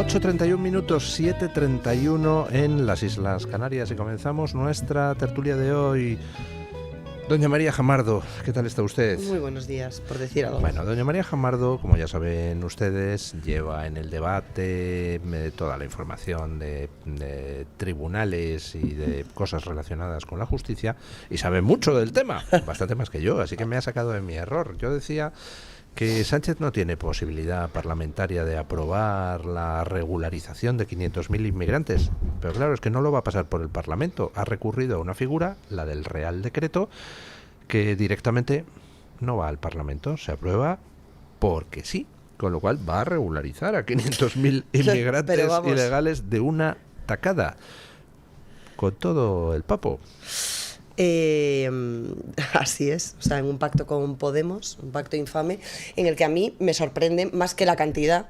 8:31 minutos, 7:31 en las Islas Canarias y comenzamos nuestra tertulia de hoy. Doña María Jamardo, ¿qué tal está usted? Muy buenos días, por decir algo. Bueno, doña María Jamardo, como ya saben ustedes, lleva en el debate toda la información de tribunales y de cosas relacionadas con la justicia y sabe mucho del tema, bastante más que yo, así que me ha sacado de mi error. Yo decía que Sánchez no tiene posibilidad parlamentaria de aprobar la regularización de 500.000 inmigrantes, pero claro, es que no lo va a pasar por el Parlamento. Ha recurrido a una figura, la del Real Decreto, que directamente no va al Parlamento, se aprueba porque sí, con lo cual va a regularizar a 500.000 inmigrantes ilegales de una tacada, con todo el papo. Así es, o sea, en un pacto con Podemos, un pacto infame, en el que a mí me sorprende más que la cantidad,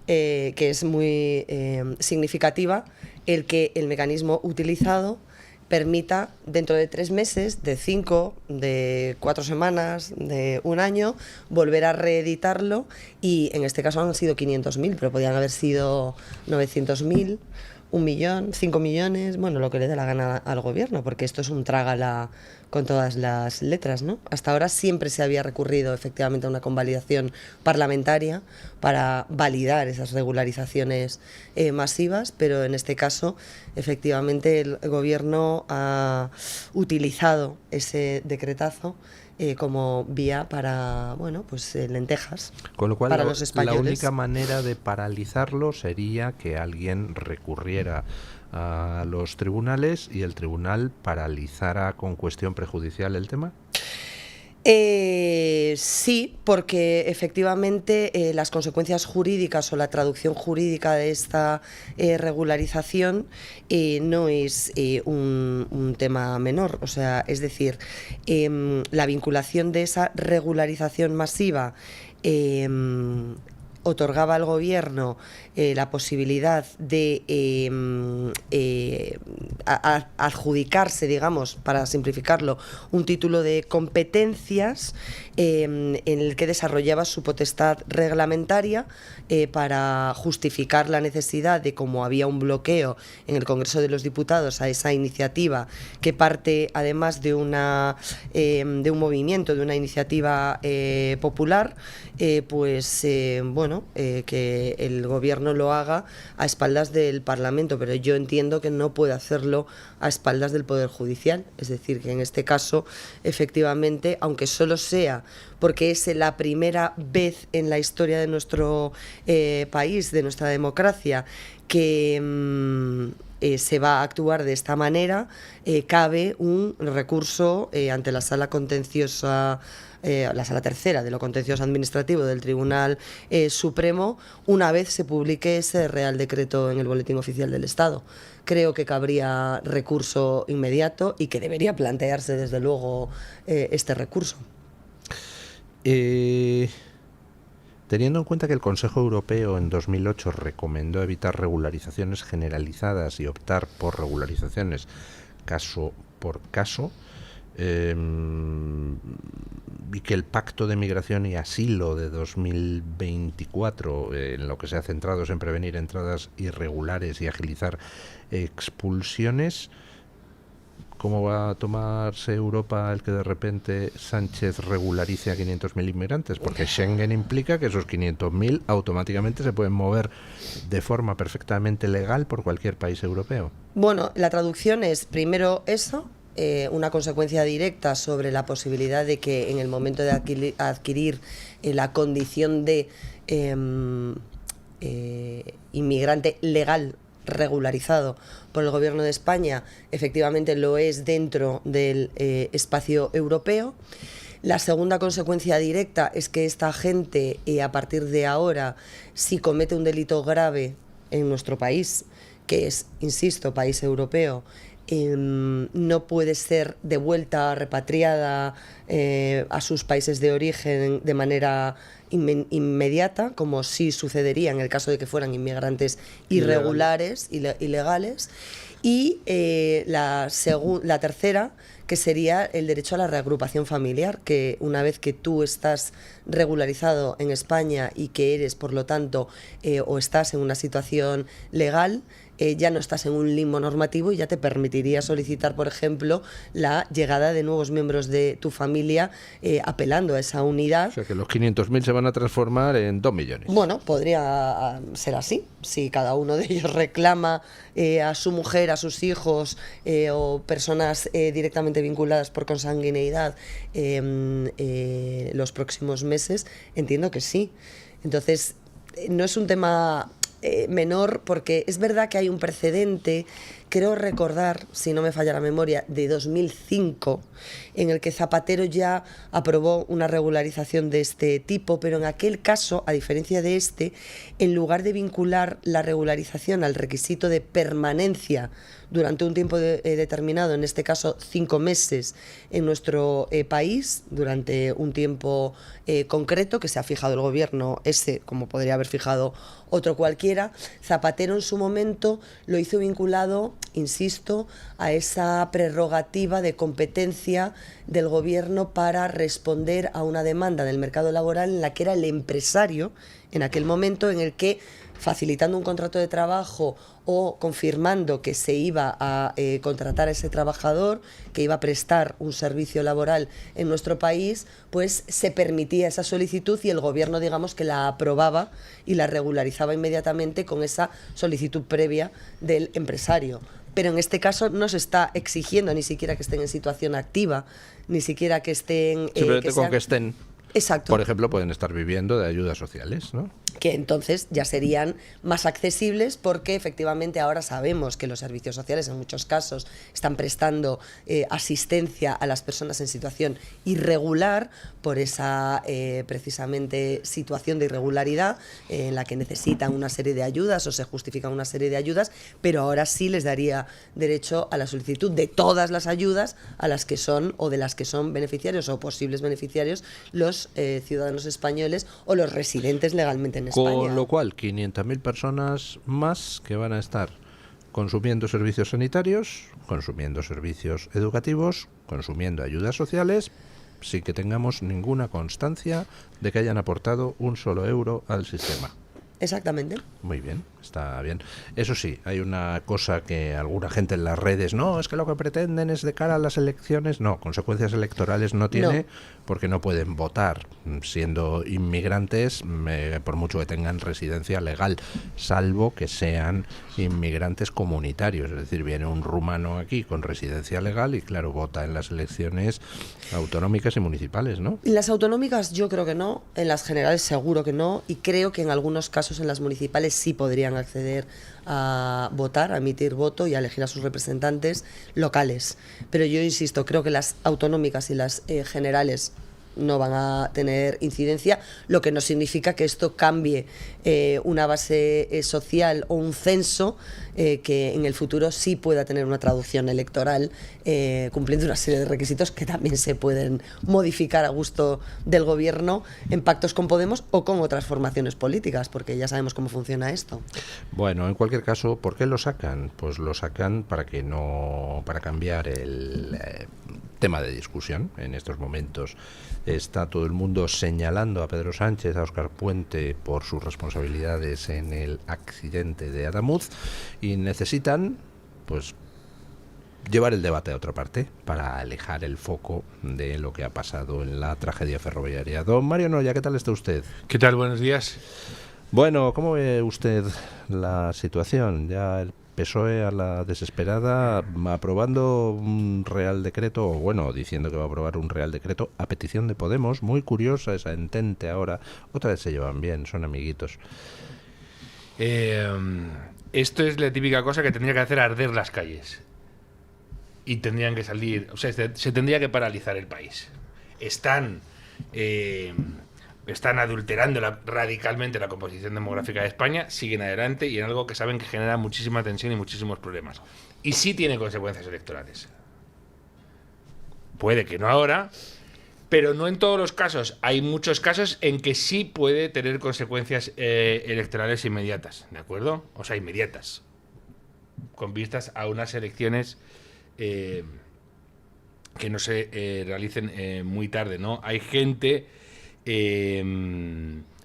que es muy significativa, el que el mecanismo utilizado permita dentro de 3 meses, de 5, de 4 semanas, de un año, volver a reeditarlo, y en este caso han sido 500.000, pero podían haber sido 900.000, 1 millón, 5 millones, bueno, lo que le dé la gana al gobierno, porque esto es un trágala con todas las letras, ¿no? Hasta ahora siempre se había recurrido efectivamente a una convalidación parlamentaria para validar esas regularizaciones masivas, pero en este caso efectivamente el gobierno ha utilizado ese decretazo como vía para, bueno, pues lentejas. Con lo cual, para los españoles. La única manera de paralizarlo sería que alguien recurriera a los tribunales y el tribunal paralizara con cuestión prejudicial el tema. Sí, porque efectivamente las consecuencias jurídicas o la traducción jurídica de esta regularización no es un tema menor. O sea, es decir, la vinculación de esa regularización masiva otorgaba al gobierno la posibilidad de adjudicarse, digamos, para simplificarlo, un título de competencias en el que desarrollaba su potestad reglamentaria para justificar la necesidad de, como había un bloqueo en el Congreso de los Diputados a esa iniciativa, que parte además de un movimiento, de una iniciativa popular, que el gobierno lo haga a espaldas del Parlamento, pero yo entiendo que no puede hacerlo a espaldas del Poder Judicial. Es decir, que en este caso, efectivamente, aunque solo sea porque es la primera vez en la historia de nuestro país, de nuestra democracia, que se va a actuar de esta manera, cabe un recurso ante la Sala Contenciosa, la Sala Tercera de lo Contencioso Administrativo del Tribunal Supremo, una vez se publique ese Real Decreto en el Boletín Oficial del Estado. Creo que cabría recurso inmediato y que debería plantearse desde luego este recurso. Teniendo en cuenta que el Consejo Europeo en 2008 recomendó evitar regularizaciones generalizadas y optar por regularizaciones caso por caso, y que el Pacto de Migración y Asilo de 2024, en lo que se ha centrado es en prevenir entradas irregulares y agilizar expulsiones, ¿cómo va a tomarse Europa el que de repente Sánchez regularice a 500.000 inmigrantes? Porque Schengen implica que esos 500.000 automáticamente se pueden mover de forma perfectamente legal por cualquier país europeo. Bueno, la traducción es primero eso, una consecuencia directa sobre la posibilidad de que en el momento de adquirir la condición de inmigrante legal regularizado por el Gobierno de España, efectivamente lo es dentro del espacio europeo. La segunda consecuencia directa es que esta gente, a partir de ahora, si comete un delito grave en nuestro país, que es, insisto, país europeo, no puede ser devuelta, repatriada a sus países de origen de manera inmediata, como sí sucedería en el caso de que fueran inmigrantes irregulares, ilegales. Y la tercera, que sería el derecho a la reagrupación familiar, que una vez que tú estás regularizado en España y que eres, por lo tanto, o estás en una situación legal, ya no estás en un limbo normativo y ya te permitiría solicitar, por ejemplo, la llegada de nuevos miembros de tu familia apelando a esa unidad. O sea que los 500.000 se van a transformar en 2 millones. Bueno, podría ser así. Si cada uno de ellos reclama a su mujer, a sus hijos o personas directamente vinculadas por consanguineidad los próximos meses, entiendo que sí. Entonces, no es un tema menor, porque es verdad que hay un precedente, creo recordar, si no me falla la memoria, de 2005, en el que Zapatero ya aprobó una regularización de este tipo, pero en aquel caso, a diferencia de este, en lugar de vincular la regularización al requisito de permanencia durante un tiempo determinado, en este caso 5 meses, en nuestro país, durante un tiempo concreto que se ha fijado el gobierno, ese como podría haber fijado otro cualquiera, Zapatero en su momento lo hizo vinculado, insisto, a esa prerrogativa de competencia del gobierno para responder a una demanda del mercado laboral en la que era el empresario, en aquel momento en el que, facilitando un contrato de trabajo o confirmando que se iba a contratar a ese trabajador, que iba a prestar un servicio laboral en nuestro país, pues se permitía esa solicitud y el gobierno, digamos, que la aprobaba y la regularizaba inmediatamente con esa solicitud previa del empresario. Pero en este caso no se está exigiendo ni siquiera que estén en situación activa, ni siquiera que estén... Simplemente con que estén... Exacto. Por ejemplo, pueden estar viviendo de ayudas sociales, ¿no? Que entonces ya serían más accesibles, porque efectivamente ahora sabemos que los servicios sociales en muchos casos están prestando asistencia a las personas en situación irregular por esa precisamente situación de irregularidad en la que necesitan una serie de ayudas o se justifican una serie de ayudas, pero ahora sí les daría derecho a la solicitud de todas las ayudas a las que son o de las que son beneficiarios o posibles beneficiarios los ciudadanos españoles o los residentes legalmente en España. Con lo cual, 500.000 personas más que van a estar consumiendo servicios sanitarios, consumiendo servicios educativos, consumiendo ayudas sociales, sin que tengamos ninguna constancia de que hayan aportado un solo euro al sistema. Exactamente. Muy bien, está bien. Eso sí, hay una cosa que alguna gente en las redes, no, es que lo que pretenden es de cara a las elecciones, no, consecuencias electorales no tiene, porque no pueden votar siendo inmigrantes, por mucho que tengan residencia legal, salvo que sean inmigrantes comunitarios, es decir, viene un rumano aquí con residencia legal y claro, vota en las elecciones autonómicas y municipales, ¿no? En las autonómicas yo creo que no, en las generales seguro que no, y creo que en algunos casos en las municipales sí podrían acceder a votar, a emitir voto y a elegir a sus representantes locales. Pero yo insisto, creo que las autonómicas y las generales no van a tener incidencia, lo que no significa que esto cambie una base social o un censo que en el futuro sí pueda tener una traducción electoral cumpliendo una serie de requisitos que también se pueden modificar a gusto del gobierno en pactos con Podemos o con otras formaciones políticas, porque ya sabemos cómo funciona esto. Bueno, en cualquier caso, ¿por qué lo sacan? Pues lo sacan para cambiar el tema de discusión en estos momentos. Está todo el mundo señalando a Pedro Sánchez, a Óscar Puente por sus responsabilidades en el accidente de Adamuz y necesitan pues llevar el debate a otra parte para alejar el foco de lo que ha pasado en la tragedia ferroviaria. Don Mario Noya, ¿qué tal está usted? ¿Qué tal? Buenos días. Bueno, ¿cómo ve usted la situación? Ya el PSOE a la desesperada aprobando un Real Decreto, o bueno, diciendo que va a aprobar un Real Decreto a petición de Podemos. Muy curiosa esa entente ahora. Otra vez se llevan bien, son amiguitos. Esto es la típica cosa que tendría que hacer arder las calles. Y tendrían que salir, o sea, se tendría que paralizar el país. Están adulterando radicalmente la composición demográfica de España, siguen adelante y en algo que saben que genera muchísima tensión y muchísimos problemas. Y sí tiene consecuencias electorales. Puede que no ahora, Pero no en todos los casos. Hay muchos casos en que sí puede tener consecuencias electorales inmediatas, ¿de acuerdo? O sea, inmediatas. Con vistas a unas elecciones que no se realicen muy tarde, ¿no? Hay gente,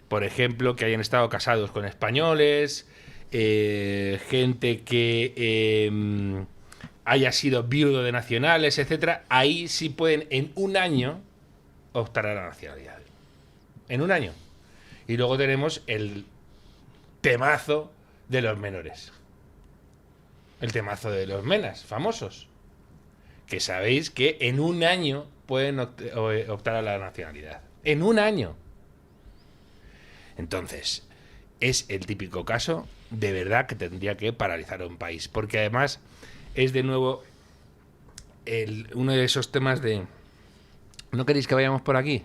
por ejemplo, que hayan estado casados con españoles, gente que haya sido viudo de nacionales, etcétera. Ahí sí pueden en un año optar a la nacionalidad. En un año. Y luego tenemos el temazo de los menores. El temazo de los menas, famosos. Que sabéis que en un año pueden optar a la nacionalidad. En un año. Entonces, es el típico caso de verdad que tendría que paralizar a un país. Porque además es de nuevo uno de esos temas de ¿no queréis que vayamos por aquí?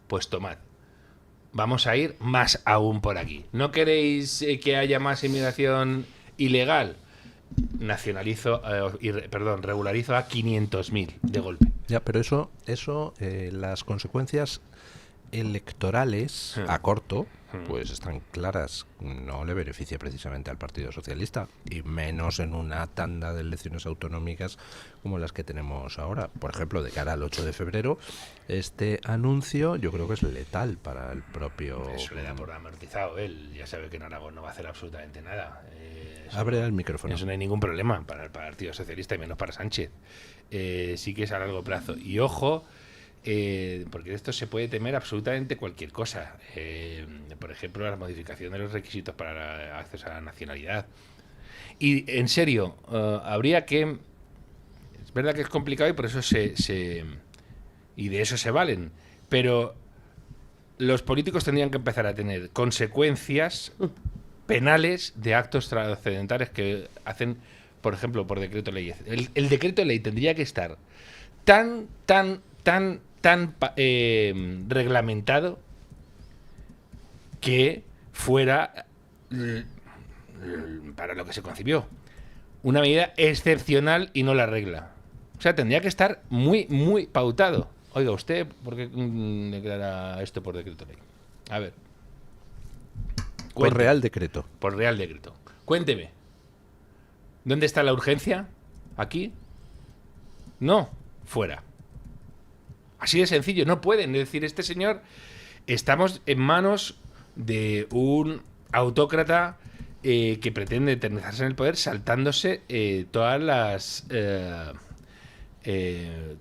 Pues tomad. Vamos a ir más aún por aquí. ¿No queréis que haya más inmigración ilegal? Regularizo a 500.000 de golpe. Ya, pero eso las consecuencias electorales a corto, pues están claras. No le beneficia precisamente al Partido Socialista, y menos en una tanda de elecciones autonómicas como las que tenemos ahora. Por ejemplo, de cara al 8 de febrero, este anuncio yo creo que es letal para el propio... Eso le da por amortizado. Él ya sabe que en Aragón no va a hacer absolutamente nada. Abre el micrófono. Eso no hay ningún problema para el Partido Socialista y menos para Sánchez. Sí que es a largo plazo. Y ojo... porque de esto se puede temer absolutamente cualquier cosa. Por ejemplo, la modificación de los requisitos para el acceso a la nacionalidad. Y en serio, habría que... Es verdad que es complicado y por eso y de eso se valen. Pero los políticos tendrían que empezar a tener consecuencias penales de actos trascendentales que hacen, por ejemplo, por decreto ley. El decreto ley tendría que estar tan reglamentado que fuera para lo que se concibió una medida excepcional y no la regla. O sea, tendría que estar muy, muy pautado. Oiga, ¿usted por qué declara esto por decreto ley? A ver. Por Real Decreto. Por Real Decreto. Cuénteme. ¿Dónde está la urgencia? ¿Aquí? No, fuera. Así de sencillo, no pueden decir este señor, estamos en manos de un autócrata que pretende eternizarse en el poder saltándose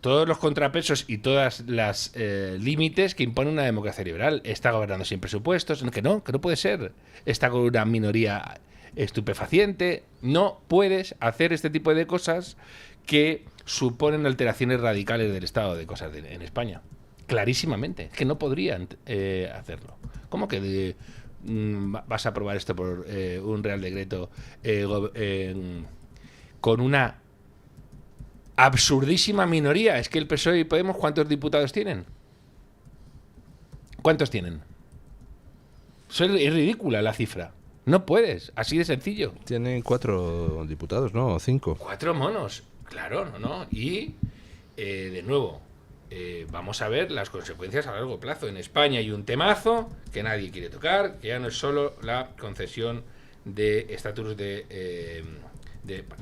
todos los contrapesos y todas las límites que impone una democracia liberal. Está gobernando sin presupuestos, que no puede ser. Está con una minoría estupefaciente. No puedes hacer este tipo de cosas que suponen alteraciones radicales del estado de cosas en España. Clarísimamente. Es que no podrían hacerlo. ¿Cómo que vas a aprobar esto por un Real Decreto con una absurdísima minoría? Es que el PSOE y Podemos, ¿cuántos diputados tienen? ¿Cuántos tienen? Es ridícula la cifra. No puedes, así de sencillo. Tienen 4 diputados, ¿no? O 5. 4 monos. Claro, no. Y, de nuevo, vamos a ver las consecuencias a largo plazo. En España hay un temazo que nadie quiere tocar, que ya no es solo la concesión de estatus de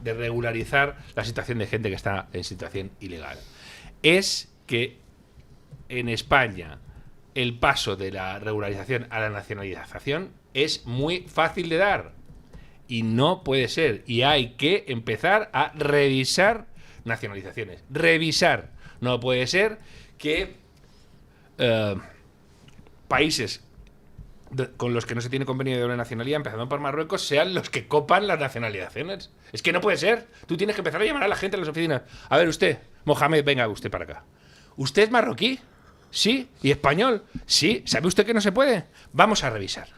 regularizar la situación de gente que está en situación ilegal. Es que en España el paso de la regularización a la nacionalización es muy fácil de dar. Y no puede ser. Y hay que empezar a revisar nacionalizaciones. Revisar. No puede ser que países con los que no se tiene convenio de doble nacionalidad, empezando por Marruecos, sean los que copan las nacionalizaciones. Es que no puede ser. Tú tienes que empezar a llamar a la gente a las oficinas. A ver, usted, Mohamed, venga usted para acá. ¿Usted es marroquí? Sí. ¿Y español? Sí. ¿Sabe usted que no se puede? Vamos a revisar.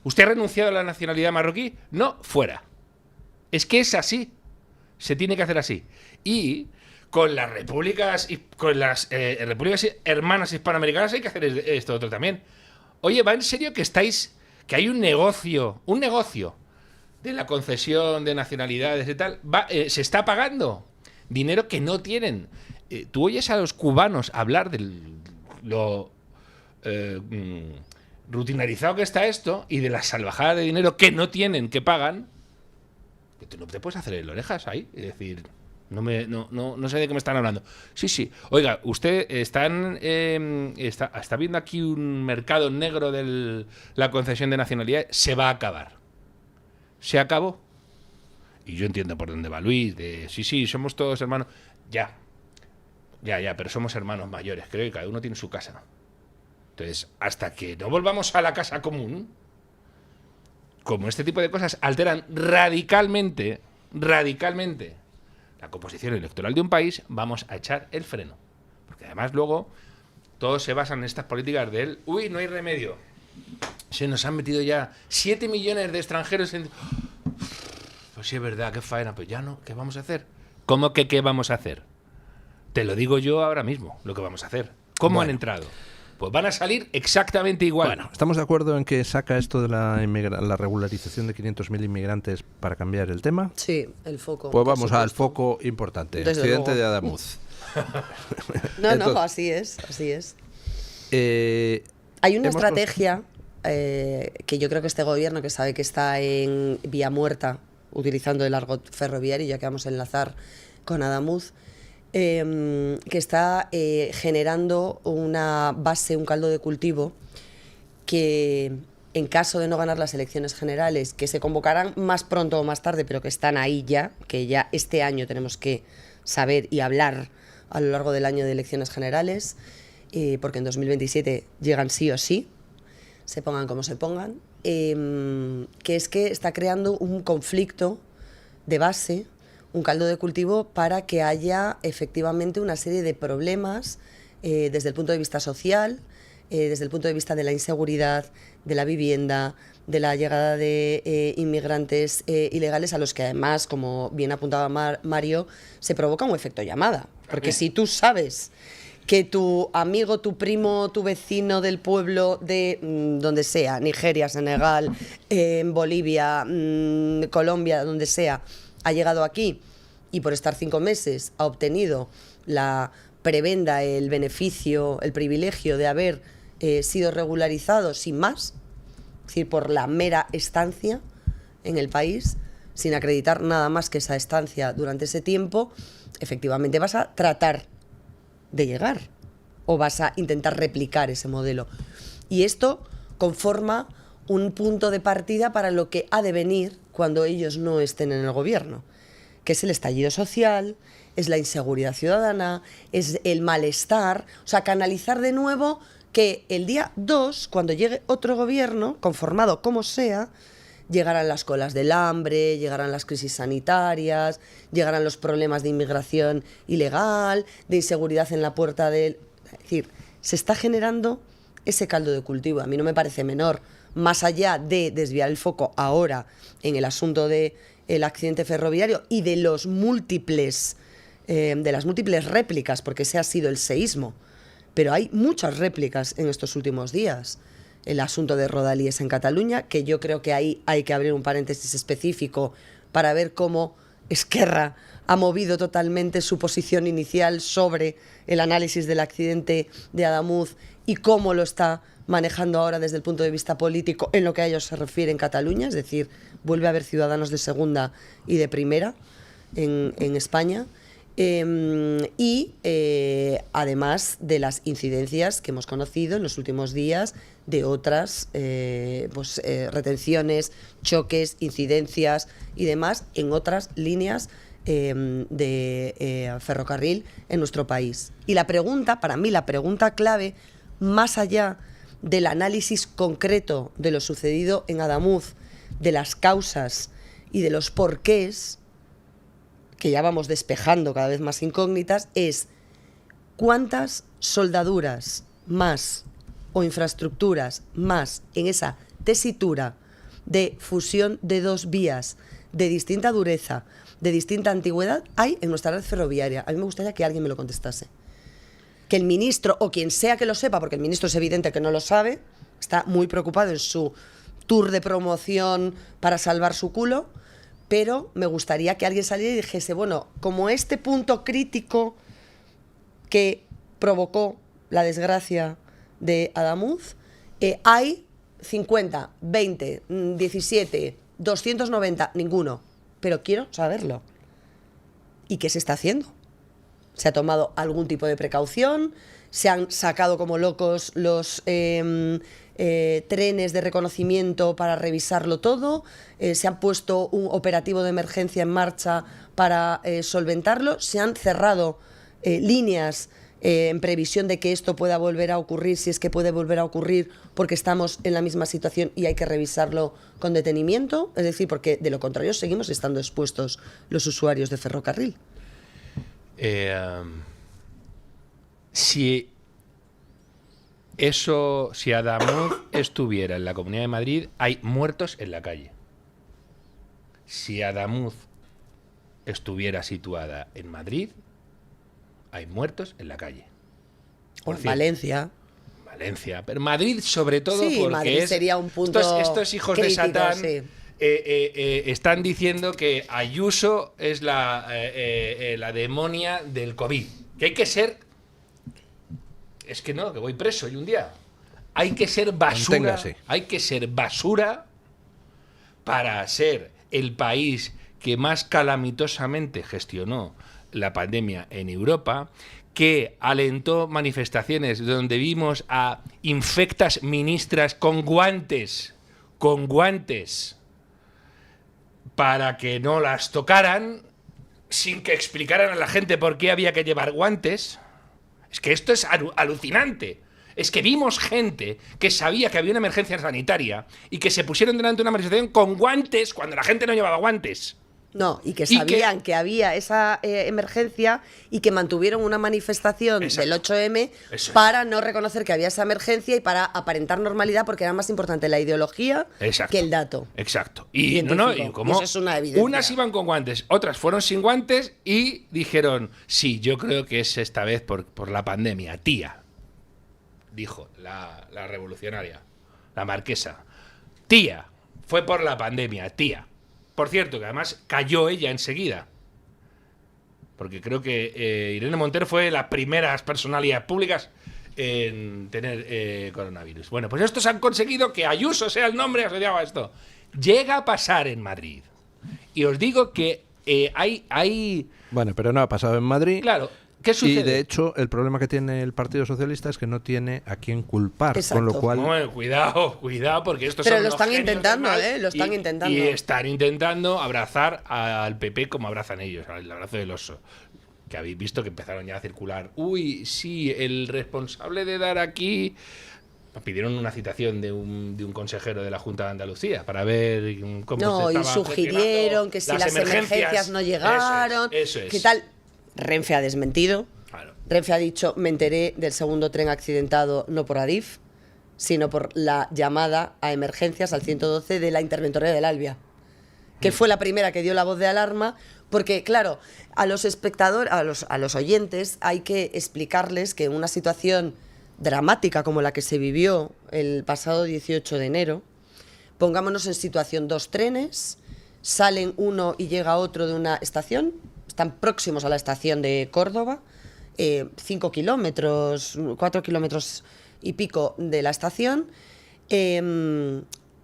¿Usted ha renunciado a la nacionalidad marroquí? No, fuera. Es que es así. Se tiene que hacer así. Y con las repúblicas repúblicas hermanas hispanoamericanas hay que hacer esto otro también. Oye, ¿va en serio que hay un negocio de la concesión de nacionalidades y tal? Se está pagando dinero que no tienen. Tú oyes a los cubanos hablar lo rutinarizado que está esto y de la salvajada de dinero que no tienen, que pagan, que tú no te puedes hacer el orejas ahí y decir, no sé de qué me están hablando. Sí. Oiga, usted está viendo aquí un mercado negro de la concesión de nacionalidad, se va a acabar. Se acabó. Y yo entiendo por dónde va Luis, de sí, somos todos hermanos. Ya, pero somos hermanos mayores, creo que cada uno tiene su casa. Entonces, hasta que no volvamos a la casa común, como este tipo de cosas alteran radicalmente la composición electoral de un país, vamos a echar el freno. Porque además luego todos se basan en estas políticas del uy, no hay remedio. Se nos han metido ya 7 millones de extranjeros en... Pues sí, es verdad, qué faena, pues ya no, ¿qué vamos a hacer? ¿Cómo que qué vamos a hacer? Te lo digo yo ahora mismo, lo que vamos a hacer. ¿Cómo han entrado? Pues van a salir exactamente igual. Bueno, ¿estamos de acuerdo en que saca esto de la regularización de 500.000 inmigrantes para cambiar el tema? Sí, el foco. Pues vamos al foco importante, el accidente de Adamuz. No, así es. Hay una estrategia que yo creo que este gobierno, que sabe que está en vía muerta, utilizando el argot ferroviario, ya que vamos a enlazar con Adamuz, que está generando una base, un caldo de cultivo que, en caso de no ganar las elecciones generales, que se convocarán más pronto o más tarde, pero que están ahí ya, que ya este año tenemos que saber y hablar a lo largo del año de elecciones generales, porque en 2027 llegan sí o sí, se pongan como se pongan, que es que está creando un conflicto de base, un caldo de cultivo para que haya efectivamente una serie de problemas desde el punto de vista social, desde el punto de vista de la inseguridad, de la vivienda, de la llegada de inmigrantes ilegales, a los que además, como bien apuntaba Mario, se provoca un efecto llamada. Porque si tú sabes que tu amigo, tu primo, tu vecino del pueblo de donde sea, Nigeria, Senegal, Bolivia, Colombia, donde sea, ha llegado aquí y por estar 5 meses ha obtenido la prebenda, el beneficio, el privilegio de haber sido regularizado sin más, es decir, por la mera estancia en el país, sin acreditar nada más que esa estancia durante ese tiempo, efectivamente vas a tratar de llegar o vas a intentar replicar ese modelo. Y esto conforma un punto de partida para lo que ha de venir cuando ellos no estén en el gobierno, que es el estallido social, es la inseguridad ciudadana, es el malestar, o sea, canalizar de nuevo que el día 2, cuando llegue otro gobierno, conformado como sea, llegarán las colas del hambre, llegarán las crisis sanitarias, llegarán los problemas de inmigración ilegal, de inseguridad en la puerta del... Es decir, se está generando ese caldo de cultivo. A mí no me parece menor, más allá de desviar el foco ahora en el asunto del accidente ferroviario y de las múltiples réplicas, porque ese ha sido el seísmo, pero hay muchas réplicas en estos últimos días. El asunto de Rodalies en Cataluña, que yo creo que ahí hay que abrir un paréntesis específico para ver cómo Esquerra ha movido totalmente su posición inicial sobre el análisis del accidente de Adamuz y cómo lo está manejando ahora desde el punto de vista político en lo que a ellos se refiere en Cataluña, es decir, vuelve a haber ciudadanos de segunda y de primera en España. Además de las incidencias que hemos conocido en los últimos días de otras retenciones, choques, incidencias y demás en otras líneas de ferrocarril en nuestro país. Y la pregunta, para mí la pregunta clave, más allá del análisis concreto de lo sucedido en Adamuz, de las causas y de los porqués, que ya vamos despejando cada vez más incógnitas, es cuántas soldaduras más o infraestructuras más en esa tesitura de fusión de dos vías de distinta dureza, de distinta antigüedad, hay en nuestra red ferroviaria. A mí me gustaría que alguien me lo contestase. Que el ministro, o quien sea que lo sepa, porque el ministro es evidente que no lo sabe, está muy preocupado en su tour de promoción para salvar su culo, pero me gustaría que alguien saliera y dijese, bueno, como este punto crítico que provocó la desgracia de Adamuz, hay 50, 20, 17, 290, ninguno. Pero quiero saberlo. ¿Y qué se está haciendo? ¿Se ha tomado algún tipo de precaución? ¿Se han sacado como locos los trenes de reconocimiento para revisarlo todo? ¿Se han puesto un operativo de emergencia en marcha para solventarlo? ¿Se han cerrado líneas en previsión de que esto pueda volver a ocurrir, si es que puede volver a ocurrir, porque estamos en la misma situación y hay que revisarlo con detenimiento? Es decir, porque de lo contrario seguimos estando expuestos los usuarios de ferrocarril. Si Adamuz estuviera en la Comunidad de Madrid, hay muertos en la calle. Si Adamuz estuviera situada en Madrid, hay muertos en la calle. O en Valencia. Valencia, pero Madrid sobre todo, sí, porque Madrid sería un punto estos hijos crítico, de Satán sí. Están diciendo que Ayuso es la demonia del COVID. Que hay que ser... Es que no, que voy preso y un día. Hay que ser basura. Manténgase. Hay que ser basura para ser el país que más calamitosamente gestionó la pandemia en Europa, que alentó manifestaciones donde vimos a infectas ministras con guantes, para que no las tocaran, sin que explicaran a la gente por qué había que llevar guantes. Es que esto es alucinante. Es que vimos gente que sabía que había una emergencia sanitaria y que se pusieron delante de una manifestación con guantes cuando la gente no llevaba guantes. No, y que sabían que había esa emergencia y que mantuvieron una manifestación Exacto. del 8M Eso es. para no reconocer que había esa emergencia y para aparentar normalidad, porque era más importante la ideología Exacto. que el dato. Exacto. Y Científico. y como Eso es una evidencia. unas iban con guantes, otras fueron sin guantes y dijeron, sí, yo creo que es esta vez por la pandemia, tía. Dijo la revolucionaria, la marquesa. Tía, fue por la pandemia, tía. Por cierto, que además cayó ella enseguida. Porque creo que Irene Montero fue de las primeras personalidades públicas en tener coronavirus. Bueno, pues estos han conseguido que Ayuso sea el nombre asociado a esto. Llega a pasar en Madrid. Y os digo que hay... Bueno, pero no ha pasado en Madrid. Claro, ¿qué sucede? Y de hecho, el problema que tiene el Partido Socialista es que no tiene a quién culpar. Exacto. Con lo cual. Bueno, cuidado, porque estos Pero son lo los están genios intentando, del mal lo están intentando. Y están intentando abrazar al PP como abrazan ellos, al abrazo del oso. Que habéis visto que empezaron ya a circular. Uy, sí, el responsable de dar aquí... Pidieron una citación de un consejero de la Junta de Andalucía para ver cómo No, se y estaban sugirieron que si las emergencias no llegaron, Eso es. ¿qué tal? Renfe ha desmentido. Claro. Renfe ha dicho, me enteré del segundo tren accidentado no por Adif, sino por la llamada a emergencias al 112 de la interventoría del Albia, que fue la primera que dio la voz de alarma, porque claro, a los espectadores, a los oyentes hay que explicarles que en una situación dramática como la que se vivió el pasado 18 de enero, pongámonos en situación, 2 trenes, salen uno y llega otro de una estación, están próximos a la estación de Córdoba, 5 kilómetros, 4 kilómetros y pico de la estación,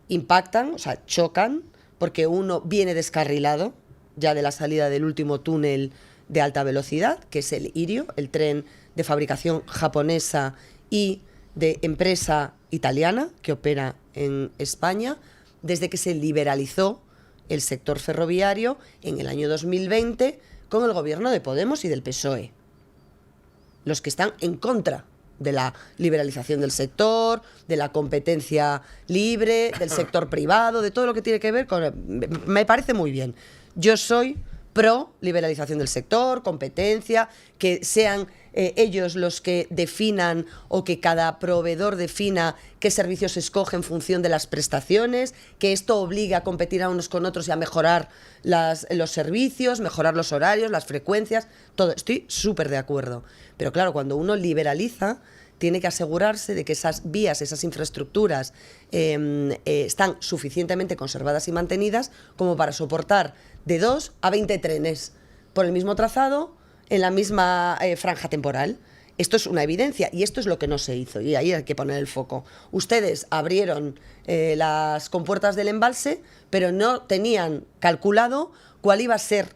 impactan, o sea, chocan, porque uno viene descarrilado ya de la salida del último túnel de alta velocidad, que es el Irio, el tren de fabricación japonesa y de empresa italiana que opera en España desde que se liberalizó el sector ferroviario en el año 2020 con el gobierno de Podemos y del PSOE. Los que están en contra de la liberalización del sector, de la competencia libre, del sector privado, de todo lo que tiene que ver con... Me parece muy bien. Yo soy pro liberalización del sector, competencia, que sean ellos los que definan o que cada proveedor defina qué servicios escoge en función de las prestaciones, que esto obligue a competir a unos con otros y a mejorar los servicios, mejorar los horarios, las frecuencias, todo. Estoy súper de acuerdo. Pero claro, cuando uno liberaliza, tiene que asegurarse de que esas vías, esas infraestructuras están suficientemente conservadas y mantenidas como para soportar de 2 a 20 trenes por el mismo trazado en la misma franja temporal. Esto es una evidencia y esto es lo que no se hizo y ahí hay que poner el foco. Ustedes abrieron las compuertas del embalse, pero no tenían calculado cuál iba a ser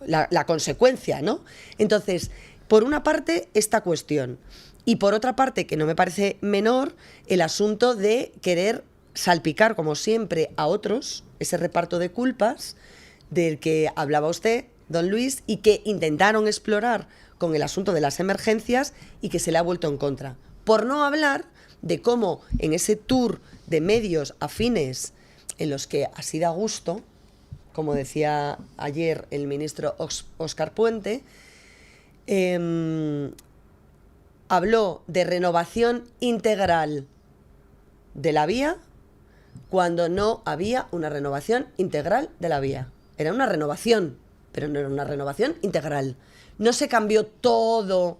la consecuencia, ¿no? Entonces, por una parte, esta cuestión. Y por otra parte, que no me parece menor, el asunto de querer salpicar, como siempre, a otros, ese reparto de culpas del que hablaba usted, don Luis, y que intentaron explorar con el asunto de las emergencias y que se le ha vuelto en contra. Por no hablar de cómo en ese tour de medios afines en los que así da gusto, como decía ayer el ministro Óscar Puente, habló de renovación integral de la vía cuando no había una renovación integral de la vía. Era una renovación, pero no era una renovación integral. No se cambió todo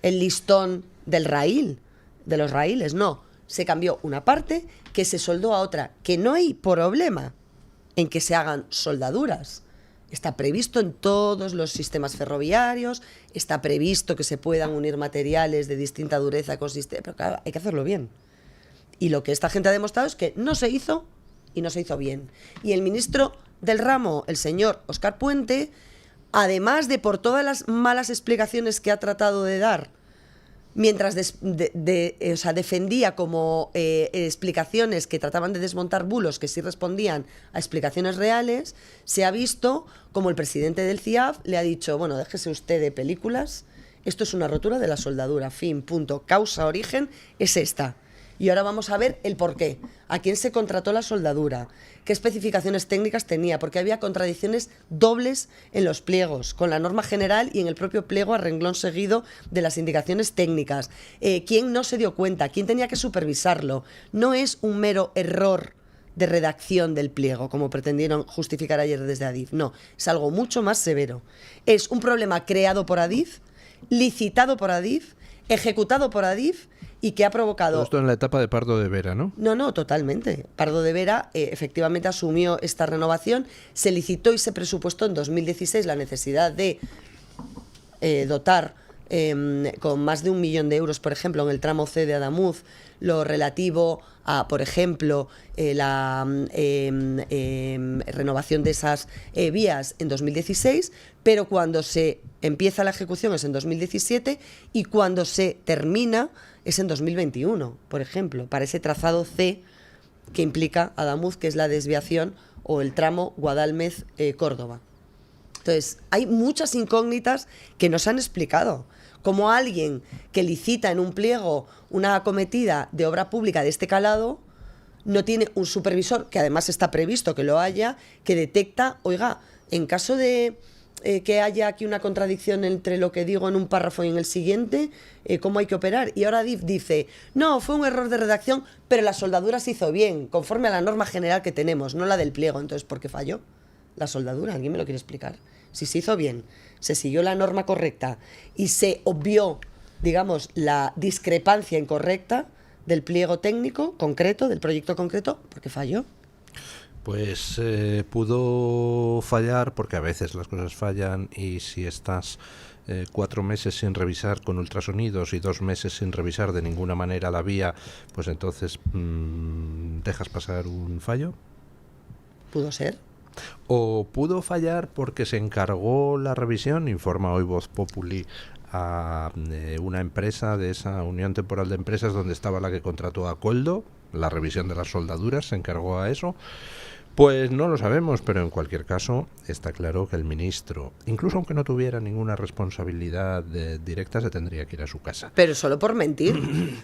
el listón del raíl, de los raíles, no. Se cambió una parte que se soldó a otra, que no hay problema en que se hagan soldaduras. Está previsto en todos los sistemas ferroviarios, está previsto que se puedan unir materiales de distinta dureza con sistemas, pero claro, hay que hacerlo bien. Y lo que esta gente ha demostrado es que no se hizo y no se hizo bien. Y el ministro del ramo, el señor Óscar Puente, además de por todas las malas explicaciones que ha tratado de dar, mientras defendía como explicaciones que trataban de desmontar bulos que sí respondían a explicaciones reales, se ha visto como el presidente del CIAF le ha dicho, bueno, déjese usted de películas, esto es una rotura de la soldadura, fin, punto, causa, origen, es esta. Y ahora vamos a ver el porqué. ¿A quién se contrató la soldadura? ¿Qué especificaciones técnicas tenía? Porque había contradicciones dobles en los pliegos, con la norma general y en el propio pliego a renglón seguido de las indicaciones técnicas. ¿Quién no se dio cuenta? ¿Quién tenía que supervisarlo? No es un mero error de redacción del pliego, como pretendieron justificar ayer desde Adif. No, es algo mucho más severo. Es un problema creado por Adif, licitado por Adif, ejecutado por Adif, y que ha provocado... Todo esto en la etapa de Pardo de Vera, ¿no? No, totalmente. Pardo de Vera efectivamente asumió esta renovación, se licitó y se presupuestó en 2016 la necesidad de dotar con más de 1 millón de euros, por ejemplo, en el tramo C de Adamuz, lo relativo a, por ejemplo, la renovación de esas vías en 2016, pero cuando se empieza la ejecución es en 2017 y cuando se termina es en 2021, por ejemplo, para ese trazado C que implica Adamuz, que es la desviación o el tramo Guadalmez-Córdoba. Entonces, hay muchas incógnitas que nos han explicado. Como alguien que licita en un pliego una acometida de obra pública de este calado, no tiene un supervisor, que además está previsto que lo haya, que detecta, oiga, en caso de que haya aquí una contradicción entre lo que digo en un párrafo y en el siguiente, ¿cómo hay que operar? Y ahora DIF dice, no, fue un error de redacción, pero la soldadura se hizo bien, conforme a la norma general que tenemos, no la del pliego. Entonces, ¿por qué falló la soldadura? ¿Alguien me lo quiere explicar? Si se hizo bien, se siguió la norma correcta y se obvió, digamos, la discrepancia incorrecta del pliego técnico concreto, del proyecto concreto, ¿por qué falló? Pues pudo fallar porque a veces las cosas fallan y si estás 4 meses sin revisar con ultrasonidos y 2 meses sin revisar de ninguna manera la vía, pues entonces dejas pasar un fallo. ¿Pudo ser? O pudo fallar porque se encargó la revisión, informa hoy Voz Populi, a una empresa de esa Unión Temporal de Empresas donde estaba la que contrató a Coldo, la revisión de las soldaduras, se encargó a eso. Pues no lo sabemos, pero en cualquier caso está claro que el ministro, incluso aunque no tuviera ninguna responsabilidad directa, se tendría que ir a su casa. Pero solo por mentir,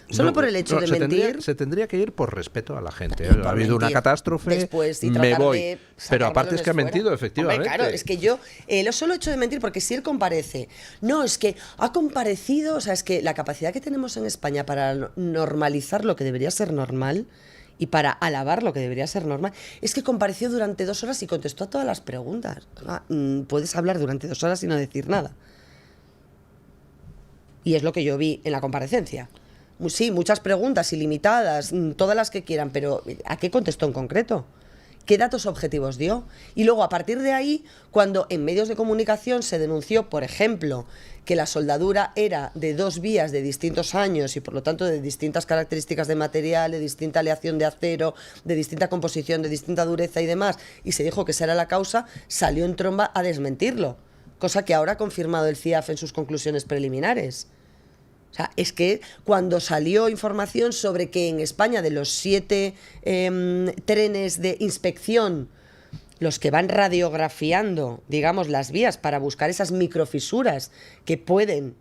solo No, por el hecho de mentir. Se tendría que ir por respeto a la gente. Y por Ha habido una mentir. catástrofe, Después, y me tratar voy. de Pero sacar aparte es que ha balones mentido, fuera. efectivamente. Hombre, claro, es que yo, lo solo hecho de mentir, porque si él comparece, no, es que ha comparecido, o sea, es que la capacidad que tenemos en España para normalizar lo que debería ser normal y para alabar lo que debería ser normal, es que compareció durante 2 horas y contestó a todas las preguntas. Puedes hablar durante 2 horas y no decir nada. Y es lo que yo vi en la comparecencia. Sí, muchas preguntas ilimitadas, todas las que quieran, pero ¿a qué contestó en concreto? ¿Qué datos objetivos dio? Y luego, a partir de ahí, cuando en medios de comunicación se denunció, por ejemplo, que la soldadura era de 2 vías de distintos años y por lo tanto de distintas características de material, de distinta aleación de acero, de distinta composición, de distinta dureza y demás, y se dijo que esa era la causa, salió en tromba a desmentirlo, cosa que ahora ha confirmado el CIAF en sus conclusiones preliminares. O sea, es que cuando salió información sobre que en España de los 7 trenes de inspección, los que van radiografiando, digamos, las vías para buscar esas microfisuras que pueden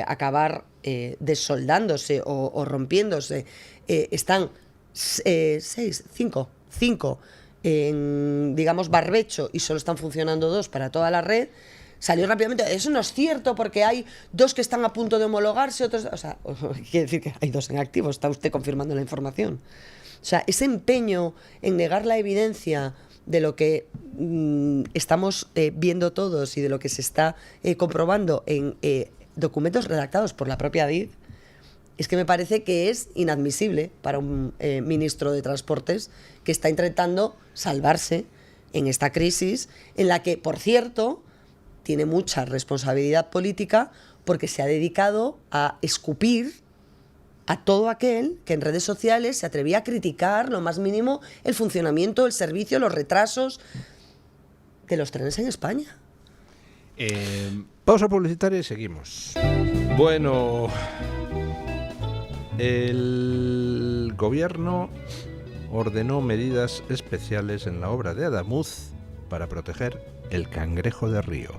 acabar desoldándose o rompiéndose, están 5 en, digamos, barbecho y solo están funcionando 2 para toda la red. Salió rápidamente, eso no es cierto porque hay 2 que están a punto de homologarse, otros... O sea, quiere decir que hay 2 en activo, está usted confirmando la información. O sea, ese empeño en negar la evidencia de lo que estamos viendo todos y de lo que se está comprobando en documentos redactados por la propia DIF, es que me parece que es inadmisible para un ministro de Transportes que está intentando salvarse en esta crisis en la que, por cierto, tiene mucha responsabilidad política porque se ha dedicado a escupir a todo aquel que en redes sociales se atrevía a criticar lo más mínimo el funcionamiento, el servicio, los retrasos de los trenes en España. Pausa publicitaria y seguimos. Bueno, el gobierno ordenó medidas especiales en la obra de Adamuz para proteger el cangrejo de río.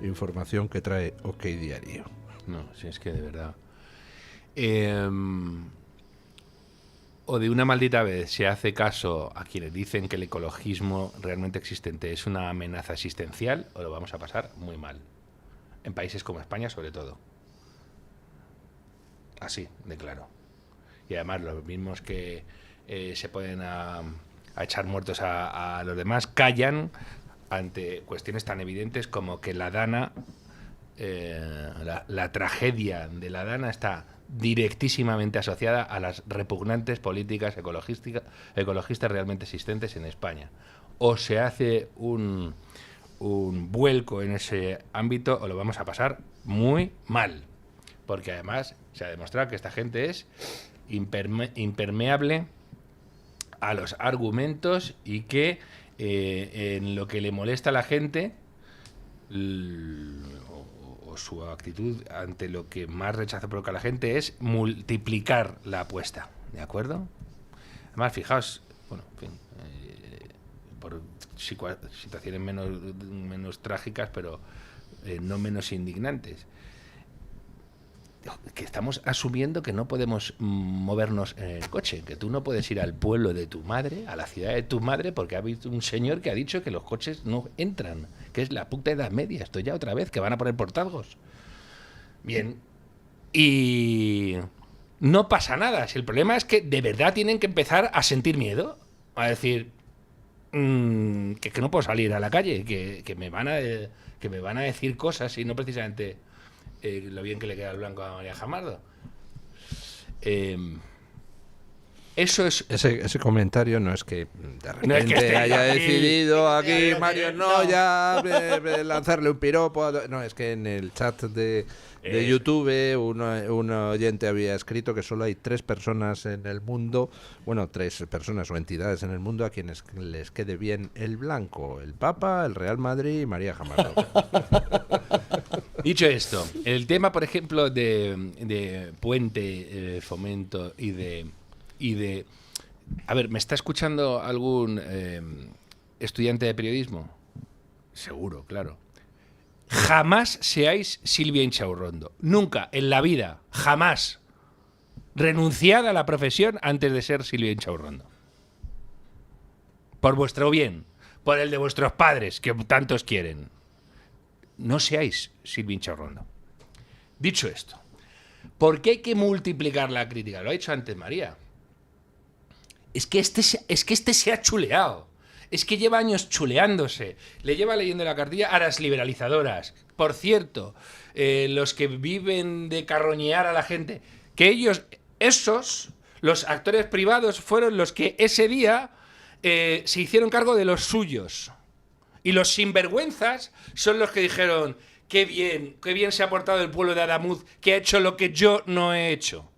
Información que trae OK Diario. No, si es que de verdad. O de una maldita vez se hace caso a quienes dicen que el ecologismo realmente existente es una amenaza existencial, o lo vamos a pasar muy mal. En países como España, sobre todo. Así, de claro. Y además los mismos que se pueden a echar muertos a los demás callan ante cuestiones tan evidentes como que la Dana, la tragedia de la Dana está directísimamente asociada a las repugnantes políticas ecologistas realmente existentes en España. O se hace un vuelco en ese ámbito o lo vamos a pasar muy mal. Porque además se ha demostrado que esta gente es impermeable a los argumentos y que en lo que le molesta a la gente o su actitud ante lo que más rechazo provoca a la gente es multiplicar la apuesta, ¿de acuerdo? Además, fijaos, bueno, en fin, por situaciones menos trágicas, pero no menos indignantes, que estamos asumiendo que no podemos movernos en el coche, que tú no puedes ir al pueblo de tu madre, a la ciudad de tu madre, porque ha habido un señor que ha dicho que los coches no entran, que es la puta Edad Media, esto ya otra vez, que van a poner portazgos. Bien, y no pasa nada, si el problema es que de verdad tienen que empezar a sentir miedo, a decir que no puedo salir a la calle, que me van a decir cosas y no precisamente lo bien que le queda el blanco a María Jamardo. Eso es... Ese comentario no es que de repente no es que haya decidido aquí no, Mario no. ya lanzarle un piropo. No, es que en el chat de YouTube un oyente había escrito que solo hay 3 personas en el mundo, bueno, 3 personas o entidades en el mundo a quienes les quede bien el blanco: el Papa, el Real Madrid y María Jamardo. Dicho esto, el tema, por ejemplo, de Puente, Fomento y de... A ver, ¿me está escuchando algún estudiante de periodismo? Seguro, claro. Jamás seáis Silvia Inchaurrondo. Nunca, en la vida, jamás. Renunciad a la profesión antes de ser Silvia Inchaurrondo. Por vuestro bien, por el de vuestros padres, que tantos quieren. No seáis Silvia Inchaurrondo. Dicho esto, ¿por qué hay que multiplicar la crítica? Lo ha dicho antes María. Es que este se ha chuleado. Es que lleva años chuleándose. Le lleva leyendo la cartilla a las liberalizadoras. Por cierto, los que viven de carroñear a la gente. Que los actores privados, fueron los que ese día se hicieron cargo de los suyos. Y los sinvergüenzas son los que dijeron, qué bien se ha portado el pueblo de Adamuz, que ha hecho lo que yo no he hecho.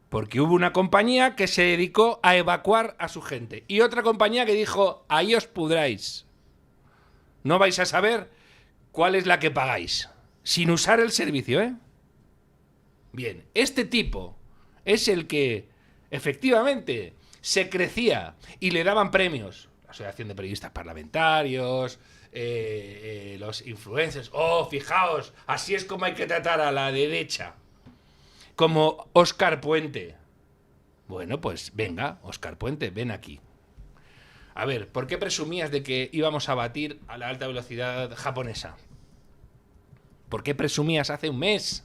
Porque hubo una compañía que se dedicó a evacuar a su gente. Y otra compañía que dijo, ahí os pudráis. No vais a saber cuál es la que pagáis. Sin usar el servicio, ¿eh? Bien, este tipo es el que, efectivamente, se crecía y le daban premios. La Asociación de Periodistas Parlamentarios, los influencers. Oh, fijaos, así es como hay que tratar a la derecha. Como Óscar Puente. Bueno, pues venga, Óscar Puente, ven aquí. A ver, ¿por qué presumías de que íbamos a batir a la alta velocidad japonesa? ¿Por qué presumías hace un mes?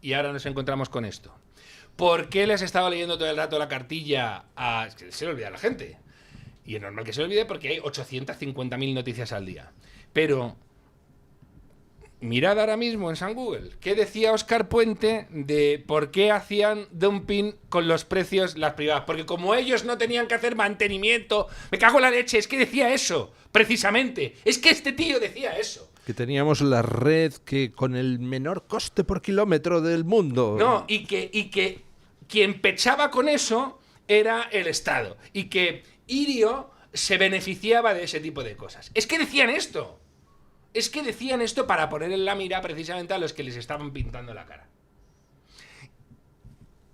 Y ahora nos encontramos con esto. ¿Por qué les estaba leyendo todo el rato la cartilla a... Es que se le olvida a la gente. Y es normal que se le olvide porque hay 850.000 noticias al día. Pero... mirad ahora mismo en San Google. ¿Qué decía Óscar Puente de por qué hacían dumping con los precios las privadas? Porque como ellos no tenían que hacer mantenimiento... Me cago en la leche, es que decía eso. Precisamente. Es que este tío decía eso. Que teníamos la red que con el menor coste por kilómetro del mundo. No, y que quien pechaba con eso era el Estado. Y que Irio se beneficiaba de ese tipo de cosas. Es que decían esto. Es que decían esto para poner en la mira precisamente a los que les estaban pintando la cara.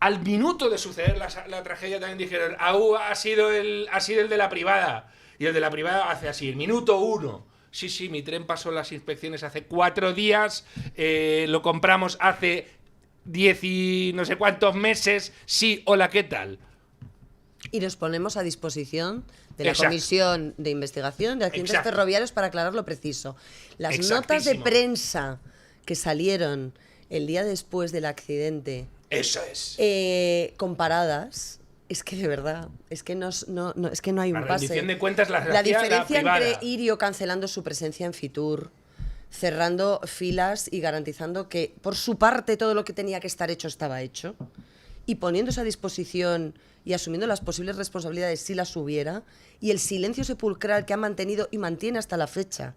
Al minuto de suceder la tragedia también dijeron, ha sido el de la privada. Y el de la privada hace así, el minuto 1. Sí, mi tren pasó las inspecciones hace 4 días, lo compramos hace 10 y no sé cuántos meses. Sí, hola, ¿qué tal? Y nos ponemos a disposición de la Comisión de Investigación de Accidentes Ferroviarios para aclarar lo preciso. Las notas de prensa que salieron el día después del accidente, eso es, comparadas, es que de verdad, es que no hay un la pase. rendición de cuentas la diferencia entre Irio cancelando su presencia en Fitur, cerrando filas y garantizando que por su parte todo lo que tenía que estar hecho estaba hecho, y poniéndose a disposición y asumiendo las posibles responsabilidades si las hubiera, y el silencio sepulcral que ha mantenido y mantiene hasta la fecha,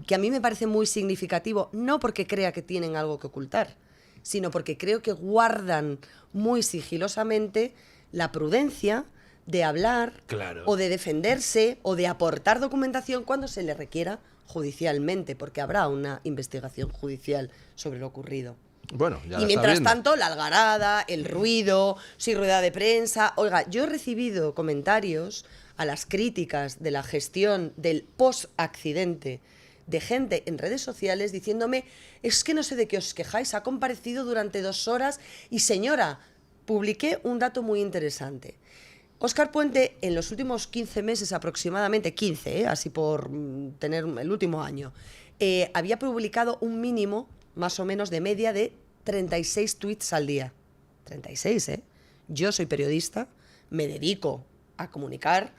que a mí me parece muy significativo, no porque crea que tienen algo que ocultar, sino porque creo que guardan muy sigilosamente la prudencia de hablar, claro, o de defenderse o de aportar documentación cuando se le requiera judicialmente, porque habrá una investigación judicial sobre lo ocurrido. Bueno, ya y mientras tanto, la algarada, el ruido, si rueda de prensa... Oiga, yo he recibido comentarios a las críticas de la gestión del post-accidente de gente en redes sociales diciéndome, es que no sé de qué os quejáis, ha comparecido durante 2 horas y señora, publiqué un dato muy interesante. Óscar Puente, en los últimos 15 meses aproximadamente, 15, así por tener el último año, había publicado un mínimo, más o menos de media, de 36 tweets al día. 36, ¿eh? Yo soy periodista, me dedico a comunicar,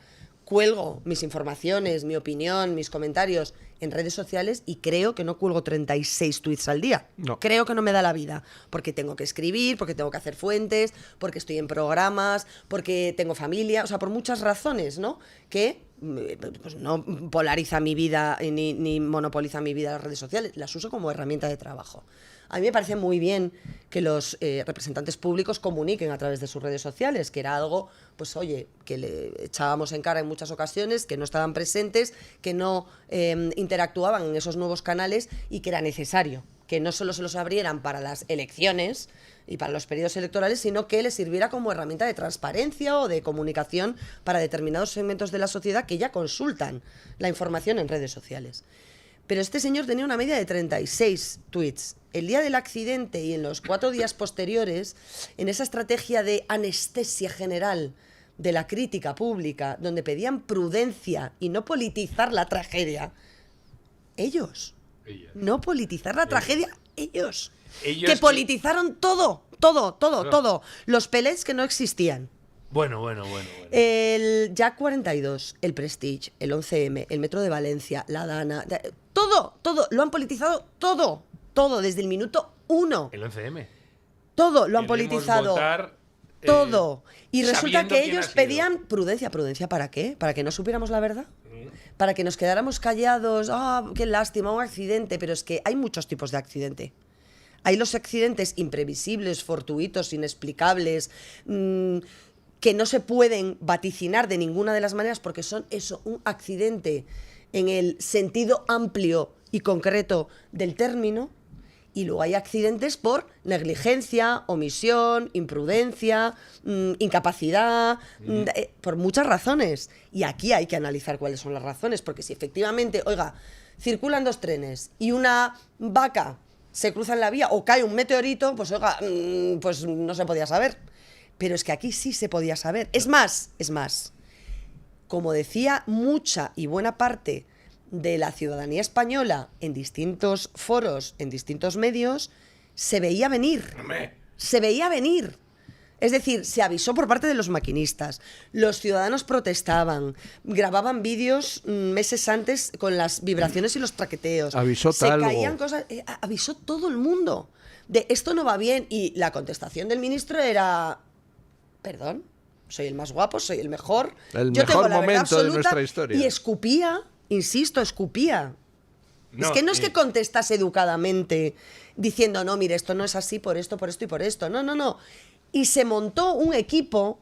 cuelgo mis informaciones, mi opinión, mis comentarios en redes sociales y creo que no cuelgo 36 tweets al día. No. Creo que no me da la vida, porque tengo que escribir, porque tengo que hacer fuentes, porque estoy en programas, porque tengo familia, o sea, por muchas razones, ¿no? Que pues no polariza mi vida ni monopoliza mi vida las redes sociales, las uso como herramienta de trabajo. A mí me parece muy bien que los representantes públicos comuniquen a través de sus redes sociales, que era algo, pues oye, que le echábamos en cara en muchas ocasiones, que no estaban presentes, que no interactuaban en esos nuevos canales y que era necesario que no solo se los abrieran para las elecciones y para los periodos electorales, sino que les sirviera como herramienta de transparencia o de comunicación para determinados segmentos de la sociedad que ya consultan la información en redes sociales. Pero este señor tenía una media de 36 tweets. El día del accidente y en los 4 días posteriores, en esa estrategia de anestesia general de la crítica pública, donde pedían prudencia y no politizar la tragedia, ellos. No politizar la tragedia, ellos. Que politizaron todo. Los pelés que no existían. Bueno. El Jack 42, el Prestige, el 11M, el Metro de Valencia, la Dana, todo, lo han politizado, todo, desde el minuto 1. El 11M. Todo lo han Queremos politizado. Votar Todo. Y resulta sabiendo que quién ellos ha sido. pedían prudencia. ¿Prudencia para qué? ¿Para que no supiéramos la verdad? Para que nos quedáramos callados. ¡Ah, qué lástima, un accidente! Pero es que hay muchos tipos de accidente. Hay los accidentes imprevisibles, fortuitos, inexplicables, que no se pueden vaticinar de ninguna de las maneras porque son eso, un accidente en el sentido amplio y concreto del término. Y luego hay accidentes por negligencia, omisión, imprudencia, incapacidad, por muchas razones. Y aquí hay que analizar cuáles son las razones, porque si efectivamente, oiga, circulan 2 trenes y una vaca se cruza en la vía o cae un meteorito, pues oiga, pues no se podía saber. Pero es que aquí sí se podía saber. Es más, como decía mucha y buena parte de la ciudadanía española en distintos foros, en distintos medios, se veía venir. Hombre. Se veía venir. Es decir, se avisó por parte de los maquinistas. Los ciudadanos protestaban, grababan vídeos meses antes con las vibraciones y los traqueteos. Avisó se Talgo. caían cosas, avisó todo el mundo de esto no va bien. Y la contestación del ministro era: perdón, soy el más guapo, soy el mejor. El yo tengo mejor la verdad momento de absoluta. nuestra historia. Y escupía, insisto, escupía. No, es que no es que contestase educadamente diciendo, no, mire, esto no es así por esto y por esto. No, no, no. Y se montó un equipo,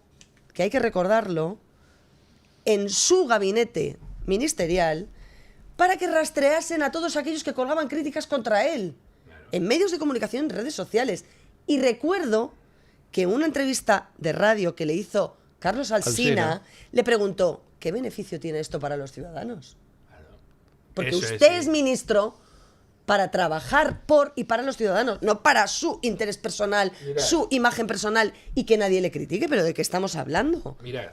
que hay que recordarlo, en su gabinete ministerial para que rastreasen a todos aquellos que colgaban críticas contra él. Claro. En medios de comunicación, en redes sociales. Y recuerdo que en una entrevista de radio que le hizo Carlos Alsina, le preguntó, ¿qué beneficio tiene esto para los ciudadanos? Porque Eso usted es, es ministro para trabajar por y para los ciudadanos, no para su interés personal, Mira. su imagen personal y que nadie le critique. ¿Pero de qué estamos hablando? Mirad,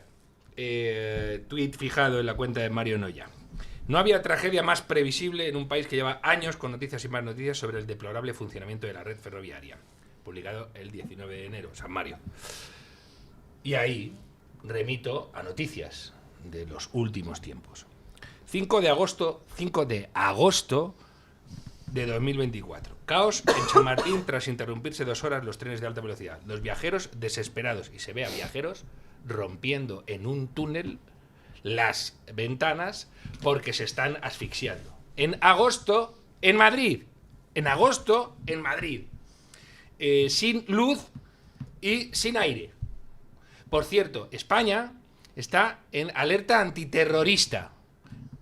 tuit fijado en la cuenta de Mario Noya. No había tragedia más previsible en un país que lleva años con noticias y más noticias sobre el deplorable funcionamiento de la red ferroviaria. Publicado el 19 de enero, San Mario. Y ahí remito a noticias de los últimos tiempos. 5 de agosto de 2024. Caos en Chamartín tras interrumpirse 2 horas los trenes de alta velocidad. Los viajeros desesperados, y se ve a viajeros rompiendo en un túnel las ventanas porque se están asfixiando. En agosto, en Madrid. En agosto, en Madrid. Sin luz y sin aire. Por cierto, España está en alerta antiterrorista.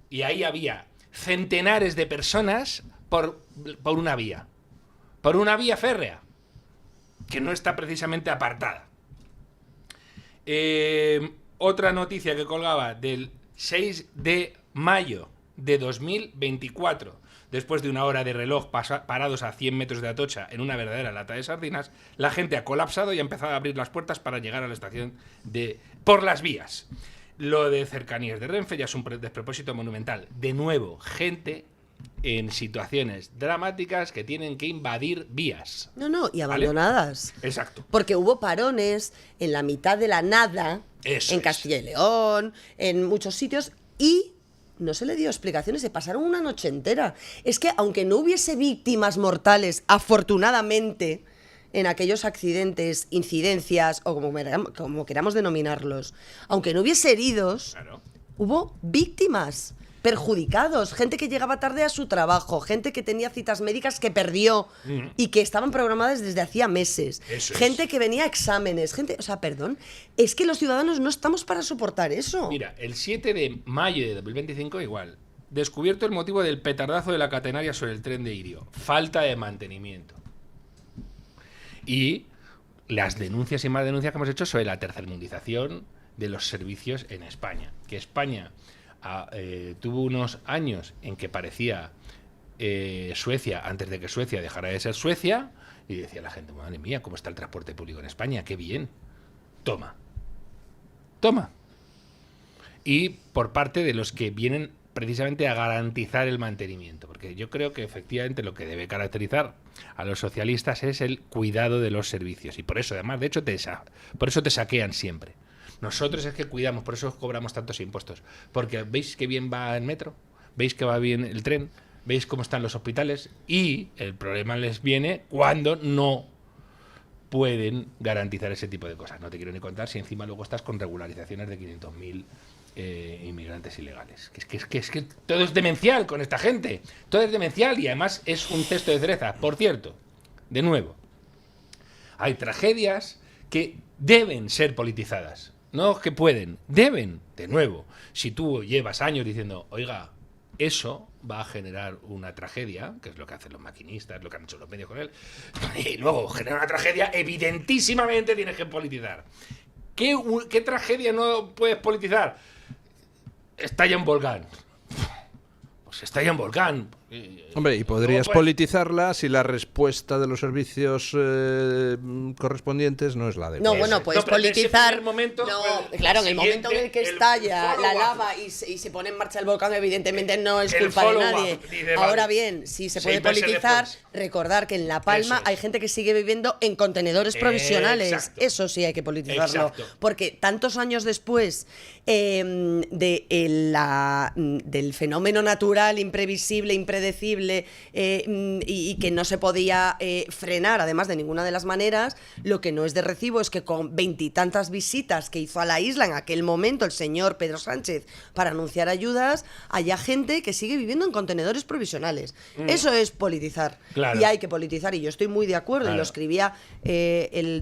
Y ahí había centenares de personas por una vía. Por una vía férrea. Que no está precisamente apartada. Otra noticia que colgaba del 6 de mayo de 2024, después de 1 hora de reloj parados a 100 metros de Atocha en una verdadera lata de sardinas, la gente ha colapsado y ha empezado a abrir las puertas para llegar a la estación por las vías. Lo de cercanías de Renfe ya es un despropósito monumental. De nuevo, gente en situaciones dramáticas que tienen que invadir vías. No, y abandonadas. ¿Vale? Exacto. Porque hubo parones en la mitad de la nada, Eso en es. Castilla y León, en muchos sitios, y no se le dio explicaciones, se pasaron una noche entera. Es que aunque no hubiese víctimas mortales, afortunadamente, en aquellos accidentes, incidencias, o como queramos denominarlos, aunque no hubiese heridos, Claro. hubo víctimas, perjudicados, gente que llegaba tarde a su trabajo, gente que tenía citas médicas que perdió y que estaban programadas desde hacía meses, Eso gente es. que venía a exámenes, gente, o sea, perdón, es que los ciudadanos no estamos para soportar eso. Mira, el 7 de mayo de 2025 igual. Descubierto el motivo del petardazo de la catenaria sobre el tren de Irio. Falta de mantenimiento. Y las denuncias y más denuncias que hemos hecho sobre la tercermundización de los servicios en España. Que España tuvo unos años en que parecía Suecia antes de que Suecia dejara de ser Suecia, y decía la gente, madre mía, ¿cómo está el transporte público en España? ¡Qué bien! Toma. Y por parte de los que vienen precisamente a garantizar el mantenimiento, porque yo creo que efectivamente lo que debe caracterizar a los socialistas es el cuidado de los servicios, y por eso además, de hecho, por eso te saquean siempre. Nosotros es que cuidamos, por eso os cobramos tantos impuestos, porque veis que bien va el metro, veis que va bien el tren, veis cómo están los hospitales, y el problema les viene cuando no pueden garantizar ese tipo de cosas. No te quiero ni contar si encima luego estás con regularizaciones de 500.000 inmigrantes ilegales. Es que todo es demencial con esta gente. Todo es demencial y además es un cesto de cereza. Por cierto, de nuevo, hay tragedias que deben ser politizadas. No que pueden, deben. De nuevo, si tú llevas años diciendo, oiga, eso va a generar una tragedia, que es lo que hacen los maquinistas, lo que han hecho los medios con él, y luego genera una tragedia, evidentísimamente tienes que politizar. ¿Qué tragedia no puedes politizar? Estalla un volcán. Pues estalla un volcán. Hombre, y podrías politizarla si la respuesta de los servicios correspondientes no es la de... No, bueno, puedes politizar... Momento, claro, en el momento en el que estalla la lava y se pone en marcha el volcán, evidentemente no es culpa de nadie. Ahora bien, si se puede politizar, recordar que en La Palma hay gente que sigue viviendo en contenedores provisionales. Exacto. Eso sí hay que politizarlo. Exacto. Porque tantos años después del fenómeno natural, imprevisible, impredecible, y que no se podía frenar, además de ninguna de las maneras, lo que no es de recibo es que con 20 y tantas visitas que hizo a la isla en aquel momento el señor Pedro Sánchez para anunciar ayudas, haya gente que sigue viviendo en contenedores provisionales. Eso es politizar. Claro. Y hay que politizar, y yo estoy muy de acuerdo, Claro. y lo escribía el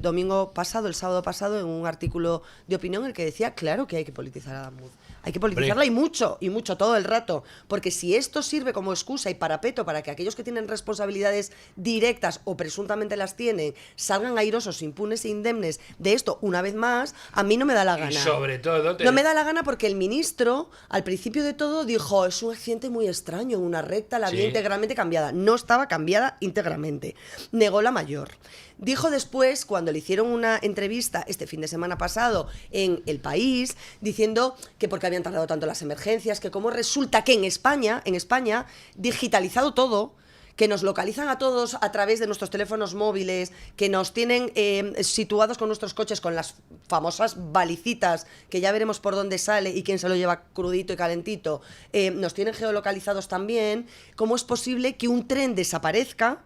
sábado pasado, en un artículo de opinión en el que decía, claro que hay que politizar a la MUD. Hay que politizarla y mucho, todo el rato. Porque si esto sirve como excusa y parapeto para que aquellos que tienen responsabilidades directas o presuntamente las tienen salgan airosos, impunes e indemnes de esto una vez más, a mí no me da la gana. Y sobre todo... No me da la gana porque el ministro, al principio de todo, dijo, es un accidente muy extraño, en una recta la vía integralmente cambiada. No estaba cambiada íntegramente. Negó la mayor. Dijo después, cuando le hicieron una entrevista este fin de semana pasado en El País, diciendo que porque habían tardado tanto las emergencias, que como resulta que en España, digitalizado todo, que nos localizan a todos a través de nuestros teléfonos móviles, que nos tienen situados con nuestros coches, con las famosas balicitas, que ya veremos por dónde sale y quién se lo lleva crudito y calentito, nos tienen geolocalizados también. ¿Cómo es posible que un tren desaparezca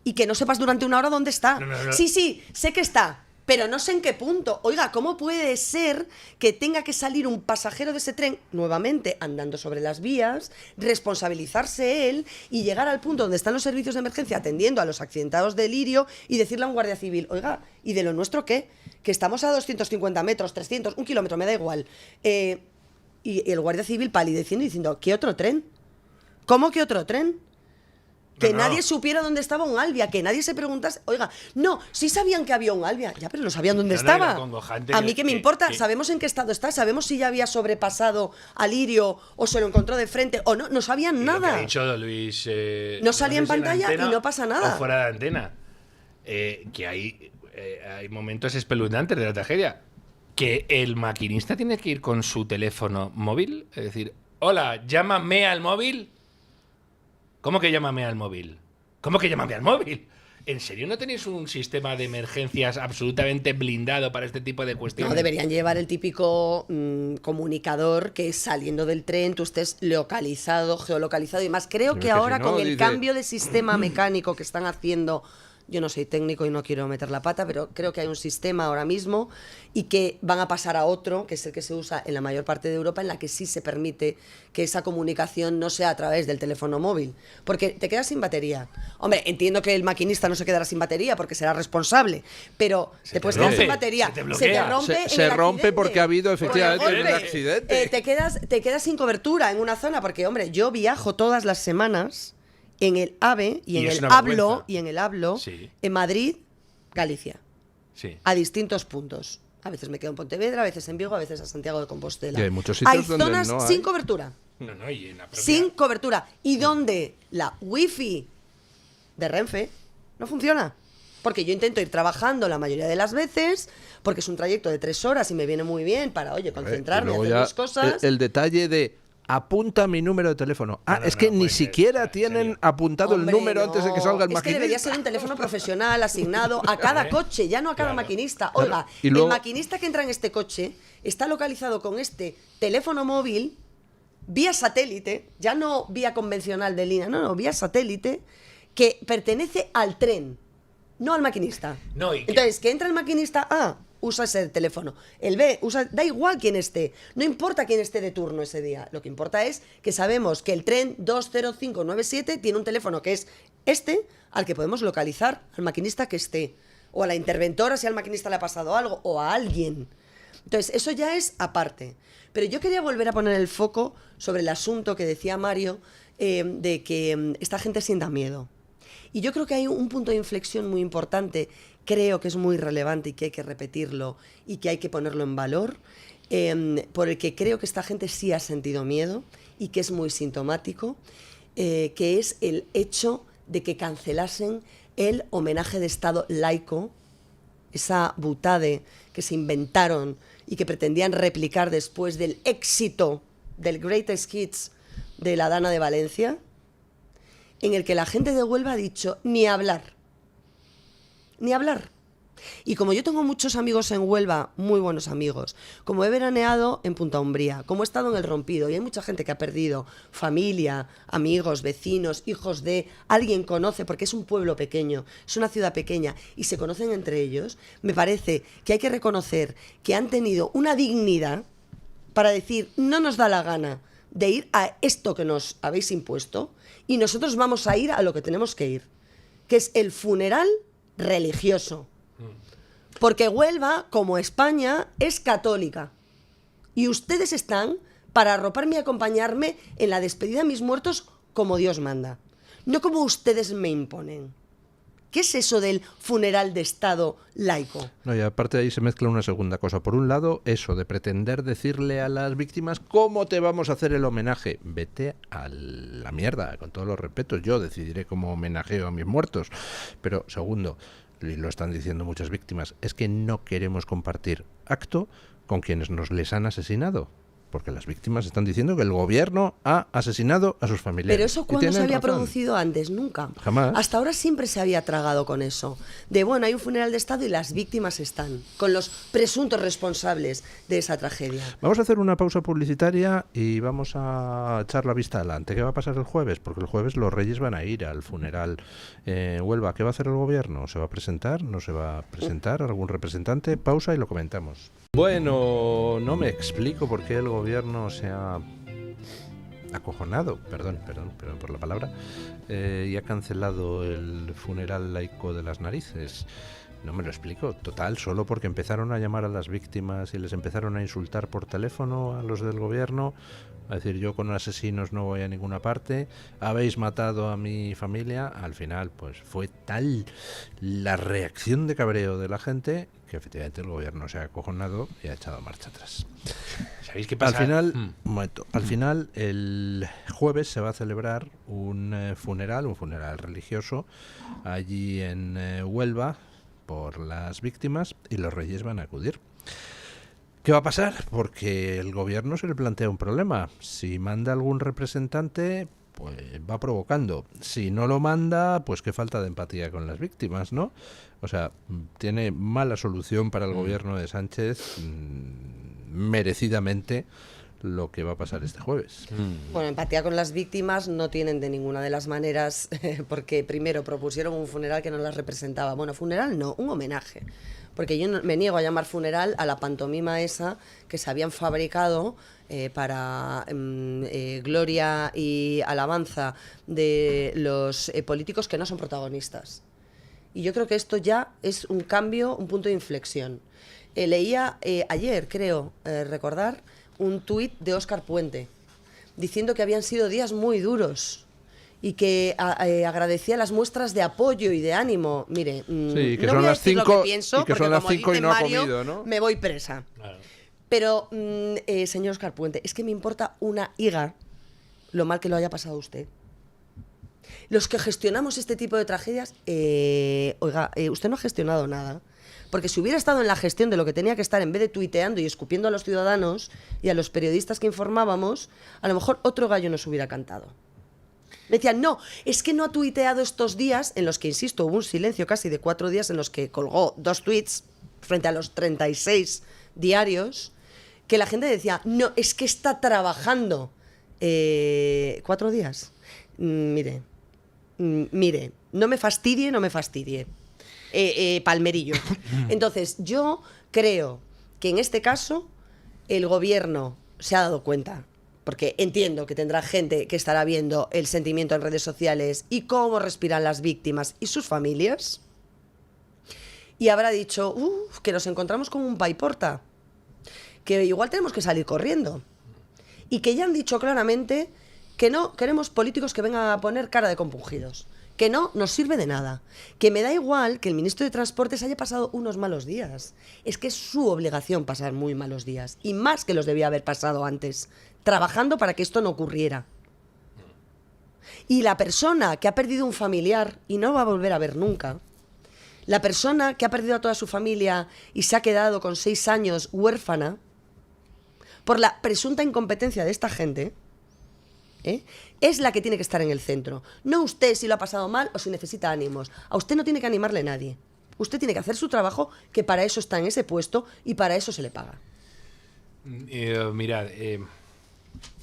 y que no sepas durante una hora dónde está? No. Sí, sé que está, pero no sé en qué punto. Oiga, ¿cómo puede ser que tenga que salir un pasajero de ese tren, nuevamente andando sobre las vías, responsabilizarse él y llegar al punto donde están los servicios de emergencia atendiendo a los accidentados de Lirio y decirle a un guardia civil, oiga, ¿y de lo nuestro qué? Que estamos a 250 metros, 300, 1 kilómetro, me da igual. Y el guardia civil palideciendo y diciendo, ¿qué otro tren? ¿Cómo que otro tren? Que nadie supiera dónde estaba un Albia, que nadie se preguntase, oiga, no, sí sabían que había un Albia, ya, pero no sabían dónde estaba. A mí que me importa, sabemos en qué estado está, sabemos si ya había sobrepasado a Lirio o se lo encontró de frente o no sabían nada. Lo que ha dicho don Luis, no salía en pantalla y no pasa nada. O fuera de antena. Que hay momentos espeluznantes de la tragedia. Que el maquinista tiene que ir con su teléfono móvil, es decir, hola, llámame al móvil. ¿Cómo que llámame al móvil? ¿Cómo que llámame al móvil? ¿En serio no tenéis un sistema de emergencias absolutamente blindado para este tipo de cuestiones? No, deberían llevar el típico comunicador que saliendo del tren tú estés localizado, geolocalizado y más. Creo que ahora si no, con el dice... cambio de sistema mecánico que están haciendo... Yo no soy técnico y no quiero meter la pata, pero creo que hay un sistema ahora mismo y que van a pasar a otro, que es el que se usa en la mayor parte de Europa, en la que sí se permite que esa comunicación no sea a través del teléfono móvil. Porque te quedas sin batería. Hombre, entiendo que el maquinista no se quedará sin batería porque será responsable, pero te puedes quedar sin batería. Se te rompe se rompe porque ha habido efectivamente un accidente. Te quedas sin cobertura en una zona, porque, hombre, yo viajo todas las semanas... en el AVE y en el Hablo, sí. En Madrid, Galicia, sí. A distintos puntos. A veces me quedo en Pontevedra, a veces en Vigo, a veces a Santiago de Compostela. Y hay muchos sitios donde zonas no hay. sin cobertura. No, y en la propia... Sin cobertura. Y donde la wifi de Renfe no funciona. Porque yo intento ir trabajando la mayoría de las veces, porque es un trayecto de 3 horas y me viene muy bien para, concentrarme, hacer mis cosas. El detalle de apunta mi número de teléfono. Ni siquiera tienen apuntado el número antes de que salga el maquinista. Es que debería ser un teléfono profesional asignado a cada coche, ya no a cada maquinista. Oiga, y luego... el maquinista que entra en este coche está localizado con este teléfono móvil vía satélite, ya no vía convencional de línea, no, vía satélite, que pertenece al tren. no al maquinista. No, y que- Entonces, que entra el maquinista A, usa ese teléfono. El B, da igual quién esté. No importa quién esté de turno ese día. Lo que importa es que sabemos que el tren 20597 tiene un teléfono que es este, al que podemos localizar al maquinista que esté. O a la interventora si al maquinista le ha pasado algo. O a alguien. Entonces, eso ya es aparte. Pero yo quería volver a poner el foco sobre el asunto que decía Mario, de que esta gente sienta miedo. Y yo creo que hay un punto de inflexión muy importante, creo que es muy relevante y que hay que repetirlo y que hay que ponerlo en valor, por el que creo que esta gente sí ha sentido miedo y que es muy sintomático, que es el hecho de que cancelasen el homenaje de Estado laico, esa butade que se inventaron y que pretendían replicar después del éxito del Greatest Hits de la Dana de Valencia, en el que la gente de Huelva ha dicho, ni hablar. Ni hablar. Y como yo tengo muchos amigos en Huelva, muy buenos amigos, como he veraneado en Punta Umbría, como he estado en El Rompido, y hay mucha gente que ha perdido familia, amigos, vecinos, hijos de... Alguien conoce, porque es un pueblo pequeño, es una ciudad pequeña, y se conocen entre ellos, me parece que hay que reconocer que han tenido una dignidad para decir, no nos da la gana de ir a esto que nos habéis impuesto, y nosotros vamos a ir a lo que tenemos que ir, que es el funeral religioso. Porque Huelva, como España, es católica. Y ustedes están para arroparme y acompañarme en la despedida de mis muertos como Dios manda. No como ustedes me imponen. ¿Qué es eso del funeral de Estado laico? No, y aparte de ahí se mezcla una segunda cosa. Por un lado, eso de pretender decirle a las víctimas cómo te vamos a hacer el homenaje. Vete a la mierda, con todos los respetos. Yo decidiré cómo homenajeo a mis muertos. Pero segundo, y lo están diciendo muchas víctimas, es que no queremos compartir acto con quienes nos les han asesinado. Porque las víctimas están diciendo que el gobierno ha asesinado a sus familiares. Pero eso, ¿cuándo se había producido antes? Nunca. Jamás. Hasta ahora siempre se había tragado con eso. De, bueno, hay un funeral de Estado y las víctimas están con los presuntos responsables de esa tragedia. Vamos a hacer una pausa publicitaria y vamos a echar la vista adelante. ¿Qué va a pasar el jueves? Porque el jueves los reyes van a ir al funeral Huelva. ¿Qué va a hacer el gobierno? ¿Se va a presentar? ¿No se va a presentar? ¿Algún representante? Pausa y lo comentamos. Bueno, no me explico por qué el gobierno se ha acojonado, perdón por la palabra, y ha cancelado el funeral laico de las narices. No me lo explico. Total, solo porque empezaron a llamar a las víctimas y les empezaron a insultar por teléfono a los del gobierno, a decir yo con asesinos no voy a ninguna parte, habéis matado a mi familia. Al final, pues fue tal la reacción de cabreo de la gente que efectivamente el gobierno se ha acojonado y ha echado marcha atrás. ¿Sabéis qué pasa? Al final, el jueves se va a celebrar un funeral religioso allí en Huelva por las víctimas y los reyes van a acudir. ¿Qué va a pasar? Porque el gobierno se le plantea un problema. Si manda algún representante, pues va provocando. Si no lo manda, pues qué falta de empatía con las víctimas, ¿no? O sea, tiene mala solución para el gobierno de Sánchez, merecidamente, lo que va a pasar este jueves. Bueno, empatía con las víctimas no tienen de ninguna de las maneras, porque primero propusieron un funeral que no las representaba. Bueno, funeral no, un homenaje. Porque yo me niego a llamar funeral a la pantomima esa que se habían fabricado para gloria y alabanza de los políticos que no son protagonistas. Y yo creo que esto ya es un cambio, un punto de inflexión. Leía ayer, creo recordar, un tuit de Óscar Puente diciendo que habían sido días muy duros y que agradecía las muestras de apoyo y de ánimo. Mire, sí, que no son voy a las decir 5 lo que pienso, y que porque son las como 5 y dice no ha Mario, comido, ¿no? me voy presa. Claro. Pero, señor Óscar Puente, es que me importa una higa lo mal que lo haya pasado usted. Los que gestionamos este tipo de tragedias, oiga, usted no ha gestionado nada. Porque si hubiera estado en la gestión de lo que tenía que estar, en vez de tuiteando y escupiendo a los ciudadanos y a los periodistas que informábamos, a lo mejor otro gallo nos hubiera cantado. Me decían, no, es que no ha tuiteado estos días, en los que, insisto, hubo un silencio casi de 4 días en los que colgó 2 tweets frente a los 36 diarios, que la gente decía, no, es que está trabajando. 4 días. Mire, no me fastidie. Palmerillo. Entonces, yo creo que en este caso el gobierno se ha dado cuenta, porque entiendo que tendrá gente que estará viendo el sentimiento en redes sociales y cómo respiran las víctimas y sus familias, y habrá dicho, que nos encontramos con un paiporta, que igual tenemos que salir corriendo, y que ya han dicho claramente que no queremos políticos que vengan a poner cara de compungidos, que no nos sirve de nada, que me da igual que el ministro de Transportes haya pasado unos malos días. Es que es su obligación pasar muy malos días, y más que los debía haber pasado antes, trabajando para que esto no ocurriera. Y la persona que ha perdido un familiar y no va a volver a ver nunca, la persona que ha perdido a toda su familia y se ha quedado con 6 años huérfana, por la presunta incompetencia de esta gente, es la que tiene que estar en el centro. No usted si lo ha pasado mal o si necesita ánimos. A usted no tiene que animarle nadie. Usted tiene que hacer su trabajo, que para eso está en ese puesto y para eso se le paga. Mirad,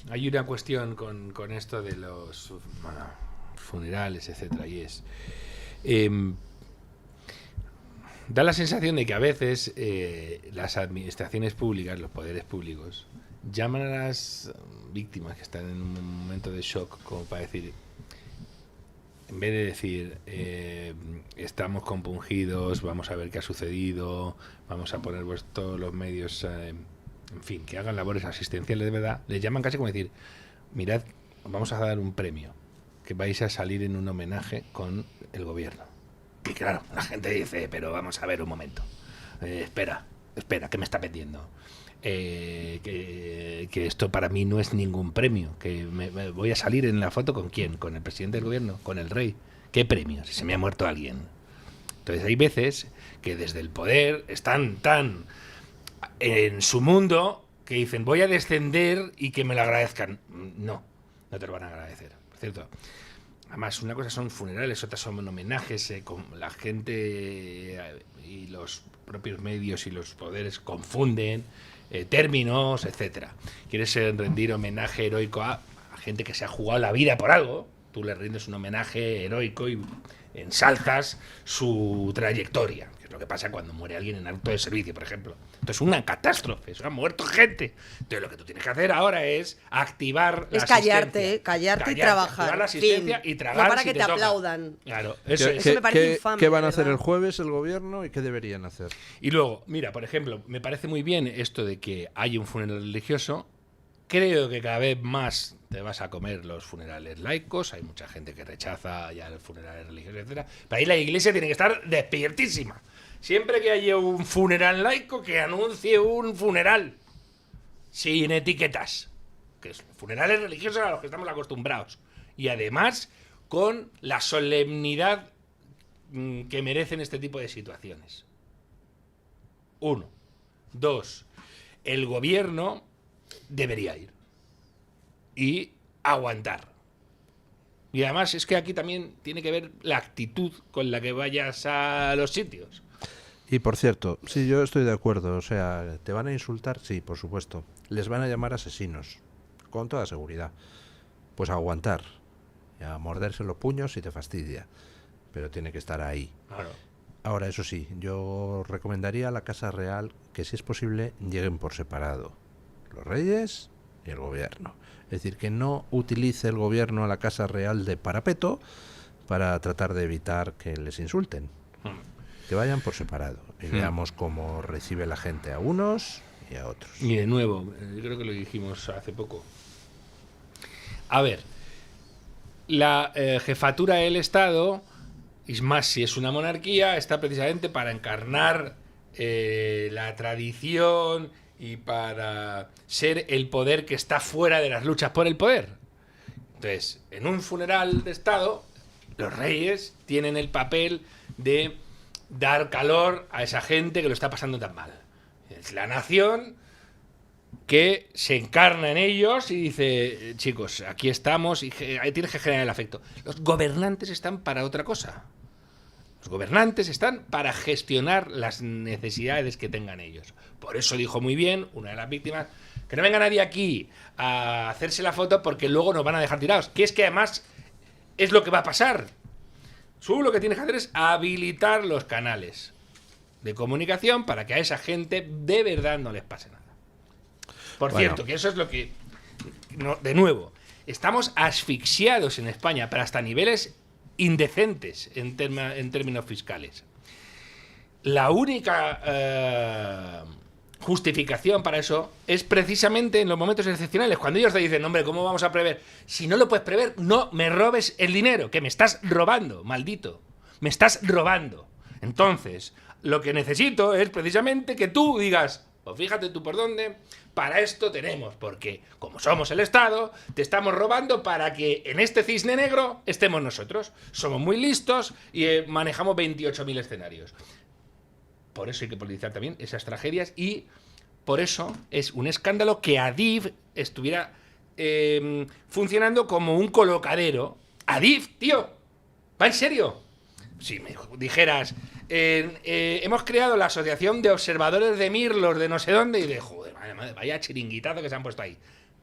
hay una cuestión con esto de los funerales, etcétera, y es... da la sensación de que a veces las administraciones públicas, los poderes públicos, llaman a las víctimas que están en un momento de shock como para decir, en vez de decir estamos compungidos, vamos a ver qué ha sucedido, vamos a poner todos los medios, en fin, que hagan labores asistenciales de verdad, les llaman casi como decir, mirad, vamos a dar un premio, que vais a salir en un homenaje con el gobierno. Y claro, la gente dice, pero vamos a ver un momento, espera, ¿qué me está pidiendo? Que esto para mí no es ningún premio, que me voy a salir en la foto ¿con quién? ¿Con el presidente del gobierno? ¿Con el rey? ¿Qué premio? Si se me ha muerto alguien. Entonces hay veces que desde el poder están tan en su mundo que dicen voy a descender y que me lo agradezcan. No te lo van a agradecer, por cierto. Además, una cosa son funerales, otras son homenajes, con la gente y los propios medios y los poderes confunden términos, etcétera. Quieres rendir homenaje heroico a gente que se ha jugado la vida por algo, tú le rindes un homenaje heroico y ensalzas su trayectoria, que es lo que pasa cuando muere alguien en acto de servicio, por ejemplo. Entonces, una catástrofe, se ha muerto gente. Entonces, lo que tú tienes que hacer ahora es activar la asistencia. Callarte y trabajar. Activar la asistencia y tragar no para si que te aplaudan. Claro, eso me parece infame. ¿Qué van a hacer el jueves el gobierno y qué deberían hacer? Y luego, mira, por ejemplo, me parece muy bien esto de que hay un funeral religioso. Creo que cada vez más te vas a comer los funerales laicos. Hay mucha gente que rechaza ya los funerales religiosos, etcétera. Pero ahí la iglesia tiene que estar despiertísima. Siempre que haya un funeral laico, que anuncie un funeral sin etiquetas. Que es funerales religiosos a los que estamos acostumbrados. Y además con la solemnidad que merecen este tipo de situaciones. 1. 2. El gobierno debería ir y aguantar. Y además es que aquí también tiene que ver la actitud con la que vayas a los sitios. Y por cierto, sí, yo estoy de acuerdo, o sea, ¿te van a insultar? Sí, por supuesto. Les van a llamar asesinos, con toda seguridad. Pues a aguantar, y a morderse los puños si te fastidia, pero tiene que estar ahí. Claro. Ahora, eso sí, yo recomendaría a la Casa Real que, si es posible, lleguen por separado, los reyes y el gobierno. Es decir, que no utilice el gobierno a la Casa Real de parapeto para tratar de evitar que les insulten. Que vayan por separado y veamos cómo recibe la gente a unos y a otros. Y de nuevo, yo creo que lo dijimos hace poco. A ver, la jefatura del Estado, y más si es una monarquía, está precisamente para encarnar la tradición y para ser el poder que está fuera de las luchas por el poder. Entonces, en un funeral de Estado, los reyes tienen el papel de dar calor a esa gente que lo está pasando tan mal. Es la nación que se encarna en ellos y dice, chicos, aquí estamos, y tienes que generar el afecto. Los gobernantes están para otra cosa. Los gobernantes están para gestionar las necesidades que tengan ellos. Por eso dijo muy bien una de las víctimas, que no venga nadie aquí a hacerse la foto porque luego nos van a dejar tirados. Que es que además es lo que va a pasar. Tú lo que tienes que hacer es habilitar los canales de comunicación para que a esa gente de verdad no les pase nada. Por cierto, que eso es lo que... No, de nuevo, estamos asfixiados en España, pero hasta niveles indecentes en términos fiscales. La única justificación para eso es precisamente en los momentos excepcionales, cuando ellos te dicen, hombre, ¿cómo vamos a prever? Si no lo puedes prever, no me robes el dinero, que me estás robando, maldito. Me estás robando. Entonces, lo que necesito es precisamente que tú digas, pues fíjate tú por dónde, para esto tenemos, porque como somos el Estado, te estamos robando para que en este cisne negro estemos nosotros. Somos muy listos y manejamos 28.000 escenarios. Por eso hay que politizar también esas tragedias y por eso es un escándalo que Adif estuviera funcionando como un colocadero. Adif, tío, ¿va en serio? Si me dijeras, hemos creado la Asociación de Observadores de Mirlos de no sé dónde y de, joder, madre, vaya chiringuitazo que se han puesto ahí.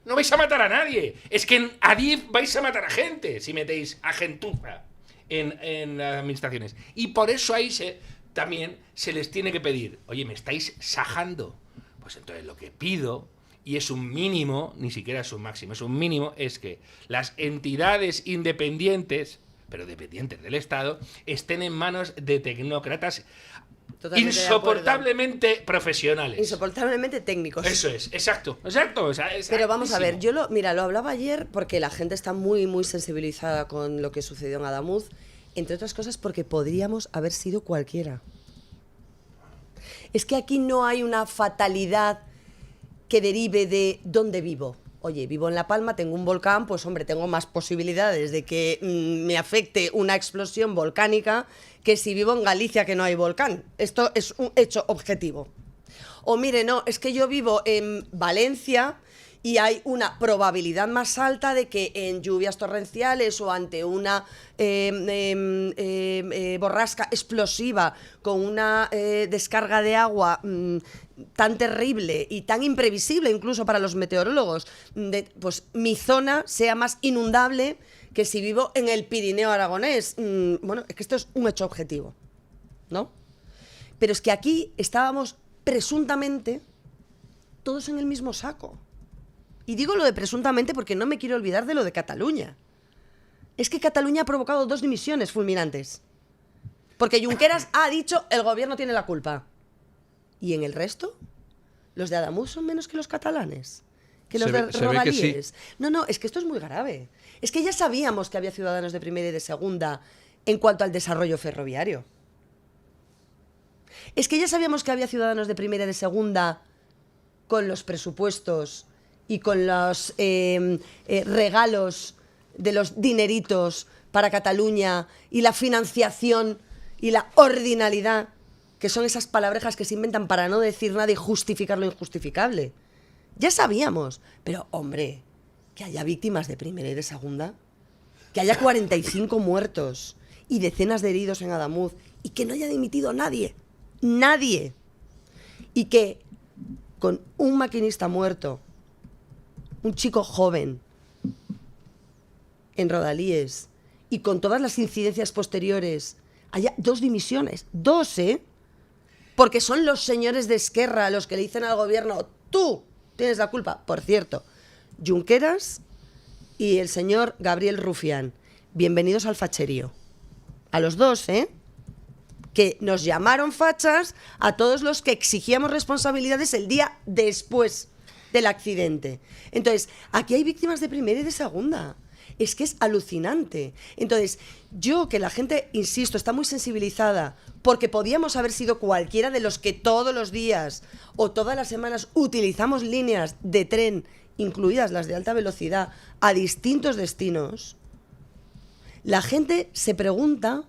No vais a matar a nadie. Es que en Adif vais a matar a gente si metéis a gentuza en las administraciones. Y por eso ahí también se les tiene que pedir, oye, ¿me estáis sajando? Pues entonces lo que pido, y es un mínimo, ni siquiera es un máximo, es un mínimo, es que las entidades independientes, pero dependientes del Estado, estén en manos de tecnócratas insoportablemente profesionales. Insoportablemente técnicos. Eso es, exacto. O sea, pero vamos a ver, lo hablaba ayer porque la gente está muy, muy sensibilizada con lo que sucedió en Adamuz, entre otras cosas porque podríamos haber sido cualquiera. Es que aquí no hay una fatalidad que derive de dónde vivo. Oye, vivo en La Palma, tengo un volcán, pues hombre, tengo más posibilidades de que me afecte una explosión volcánica que si vivo en Galicia que no hay volcán. Esto es un hecho objetivo. O mire, no, es que yo vivo en Valencia y hay una probabilidad más alta de que en lluvias torrenciales o ante una borrasca explosiva con una descarga de agua tan terrible y tan imprevisible incluso para los meteorólogos, pues mi zona sea más inundable que si vivo en el Pirineo aragonés. Bueno, es que esto es un hecho objetivo, ¿no? Pero es que aquí estábamos presuntamente todos en el mismo saco. Y digo lo de presuntamente porque no me quiero olvidar de lo de Cataluña. Es que Cataluña ha provocado 2 dimisiones fulminantes. Porque Junqueras ha dicho el gobierno tiene la culpa. ¿Y en el resto? ¿Los de Adamuz son menos que los catalanes? ¿Que los de Rodalíes? Sí. No, es que esto es muy grave. Es que ya sabíamos que había ciudadanos de primera y de segunda en cuanto al desarrollo ferroviario. Es que ya sabíamos que había ciudadanos de primera y de segunda con los presupuestos y con los regalos de los dineritos para Cataluña y la financiación y la ordinalidad, que son esas palabrejas que se inventan para no decir nada y justificar lo injustificable. Ya sabíamos, pero hombre, que haya víctimas de primera y de segunda, que haya 45 muertos y decenas de heridos en Adamuz y que no haya dimitido nadie, y que con un maquinista muerto, un chico joven en Rodalíes y con todas las incidencias posteriores haya 2 dimisiones, 2, porque son los señores de Esquerra los que le dicen al gobierno, tú tienes la culpa. Por cierto, Junqueras y el señor Gabriel Rufián, bienvenidos al facherío. A los 2, que nos llamaron fachas a todos los que exigíamos responsabilidades el día después del accidente. Entonces, aquí hay víctimas de primera y de segunda. Es que es alucinante. Entonces, yo, que la gente, insisto, está muy sensibilizada porque podíamos haber sido cualquiera de los que todos los días o todas las semanas utilizamos líneas de tren, incluidas las de alta velocidad, a distintos destinos, la gente se pregunta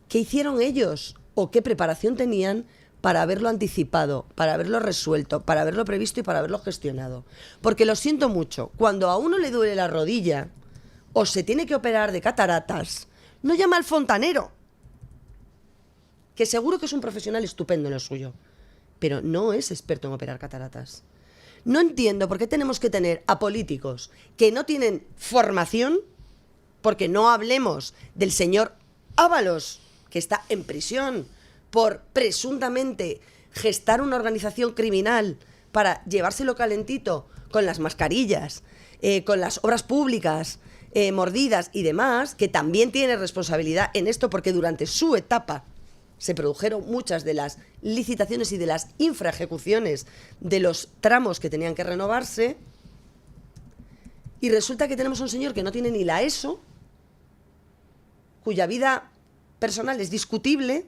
qué hicieron ellos o qué preparación tenían para haberlo anticipado, para haberlo resuelto, para haberlo previsto y para haberlo gestionado. Porque lo siento mucho, cuando a uno le duele la rodilla o se tiene que operar de cataratas, no llama al fontanero, que seguro que es un profesional estupendo en lo suyo, pero no es experto en operar cataratas. No entiendo por qué tenemos que tener a políticos que no tienen formación Porque no hablemos del señor Ábalos, que está en prisión por presuntamente gestar una organización criminal para llevárselo calentito con las mascarillas, con las obras públicas, mordidas y demás, que también tiene responsabilidad en esto porque durante su etapa se produjeron muchas de las licitaciones y de las infraejecuciones de los tramos que tenían que renovarse. Y resulta que tenemos un señor que no tiene ni la ESO, cuya vida personal es discutible,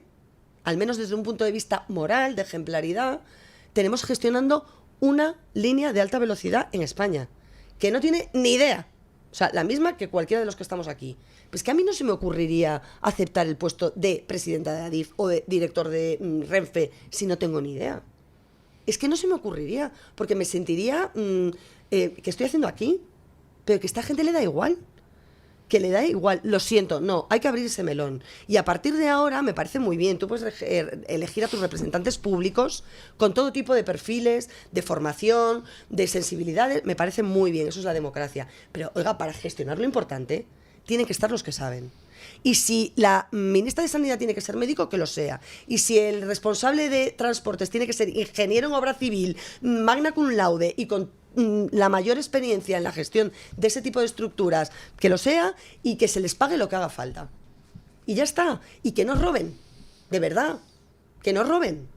al menos desde un punto de vista moral, de ejemplaridad. Tenemos gestionando una línea de alta velocidad en España, que no tiene ni idea. O sea, la misma que cualquiera de los que estamos aquí. Pues que a mí no se me ocurriría aceptar el puesto de presidenta de Adif o de director de Renfe si no tengo ni idea. Es que no se me ocurriría, porque me sentiría ¿qué estoy haciendo aquí? Pero que a esta gente le da igual. Que le da igual, lo siento, no, hay que abrir ese melón. Y a partir de ahora me parece muy bien, tú puedes elegir a tus representantes públicos con todo tipo de perfiles, de formación, de sensibilidades, me parece muy bien, eso es la democracia. Pero, oiga, para gestionar lo importante, tienen que estar los que saben. Y si la ministra de Sanidad tiene que ser médico, que lo sea. Y si el responsable de transportes tiene que ser ingeniero en obra civil, magna cum laude y con la mayor experiencia en la gestión de ese tipo de estructuras, que lo sea, y que se les pague lo que haga falta. Y ya está. Y que no roben. De verdad. Que no roben.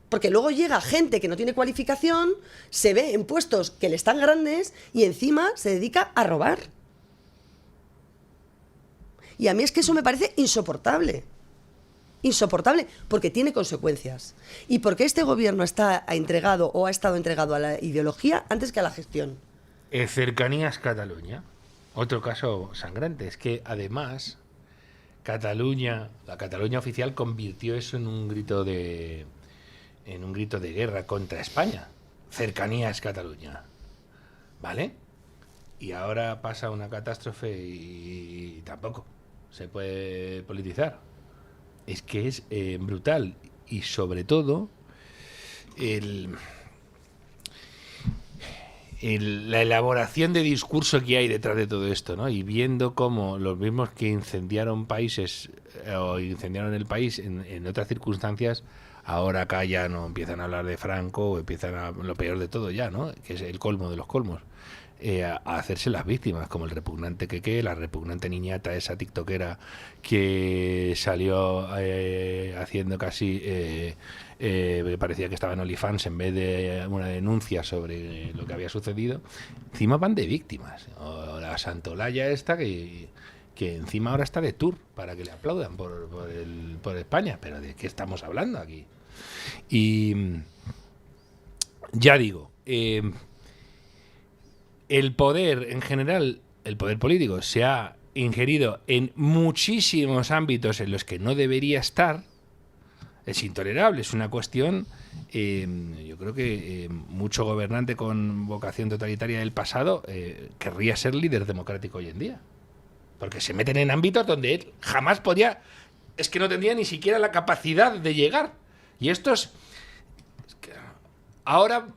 Porque luego llega gente que no tiene cualificación, se ve en puestos que le están grandes y encima se dedica a robar. Y a mí es que eso me parece insoportable. Insoportable, porque tiene consecuencias. Y porque este gobierno está entregado o ha estado entregado a la ideología antes que a la gestión. Cercanías Cataluña. Otro caso sangrante. Es que además Cataluña, la Cataluña oficial convirtió eso en un grito de guerra contra España. Cercanías Cataluña. ¿Vale? Y ahora pasa una catástrofe y tampoco se puede politizar. Es que es brutal. Y sobre todo la elaboración de discurso que hay detrás de todo esto, ¿no? Y viendo cómo los mismos que incendiaron países o incendiaron el país en otras circunstancias, ahora acá ya no empiezan a hablar de Franco, o empiezan a lo peor de todo ya, ¿no? Que es el colmo de los colmos. A hacerse las víctimas, como el repugnante Keke, la repugnante niñata, esa tiktokera que salió haciendo casi parecía que estaba en OnlyFans en vez de una denuncia sobre lo que había sucedido. Encima van de víctimas. O la Santolaya esta que encima ahora está de tour para que le aplaudan por España. Pero ¿de qué estamos hablando aquí? Y ya digo, el poder en general, el poder político, se ha ingerido en muchísimos ámbitos en los que no debería estar. Es intolerable, es una cuestión, yo creo que mucho gobernante con vocación totalitaria del pasado querría ser líder democrático hoy en día. Porque se meten en ámbitos donde él jamás podía, es que no tendría ni siquiera la capacidad de llegar. Y estos, ahora...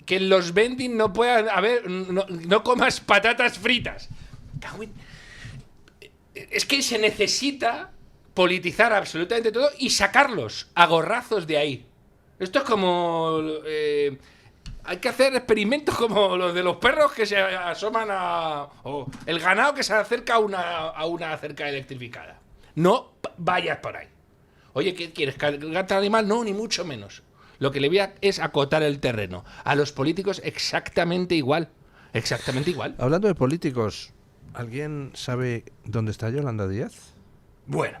que en los vending no puedan haber, no comas patatas fritas. Es que se necesita politizar absolutamente todo y sacarlos a gorrazos de ahí. Esto es como hay que hacer experimentos como los de los perros que se asoman o el ganado que se acerca a una cerca electrificada. No vayas por ahí. Oye, ¿qué quieres? ¿Cargarte al animal? No, ni mucho menos. Lo que le voy a es acotar el terreno. A los políticos exactamente igual. Exactamente igual. Hablando de políticos, ¿alguien sabe dónde está Yolanda Díaz? Bueno.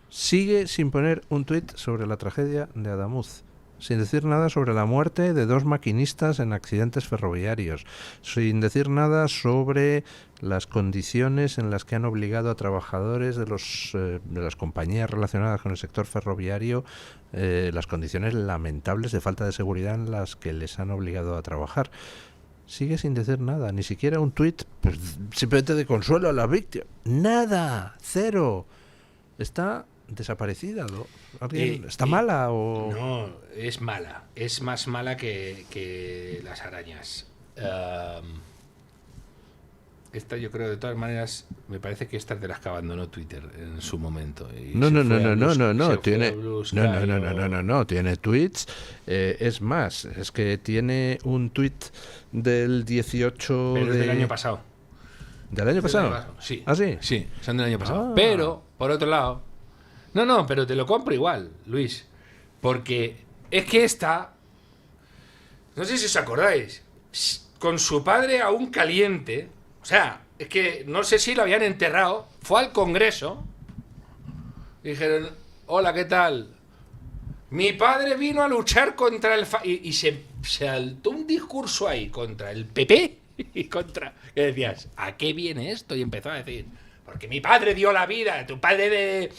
Sigue sin poner un tuit sobre la tragedia de Adamuz, sin decir nada sobre la muerte de 2 maquinistas en accidentes ferroviarios, sin decir nada sobre las condiciones en las que han obligado a trabajadores de las compañías relacionadas con el sector ferroviario, las condiciones lamentables de falta de seguridad en las que les han obligado a trabajar. Sigue sin decir nada, ni siquiera un tuit, pues, simplemente de consuelo a las víctimas. Nada, cero. Está desaparecida, ¿no? ¿Está mala o...? No, es mala. Es más mala que las arañas. esta yo creo de todas maneras, me parece que esta es de las que abandonó Twitter en su momento. Y No, se no, fue no, a no, Blue- no, no, se fue tiene, a Blue Sky no, tiene tweets. Es más, es que tiene un tweet del 18 Pero es de... del año pasado. ¿Del año pasado? Sí. ¿Ah, sí? Sí, son del año pasado. Ah. Pero, por otro lado... No, pero te lo compro igual, Luis. Porque es que esta... No sé si os acordáis. Con su padre aún caliente... O sea, es que no sé si lo habían enterrado. Fue al Congreso. Y dijeron, hola, ¿qué tal? Mi padre vino a luchar contra el... Y se saltó un discurso ahí contra el PP y contra... ¿Qué decías? ¿A qué viene esto? Y empezó a decir, porque mi padre dio la vida, tu padre de...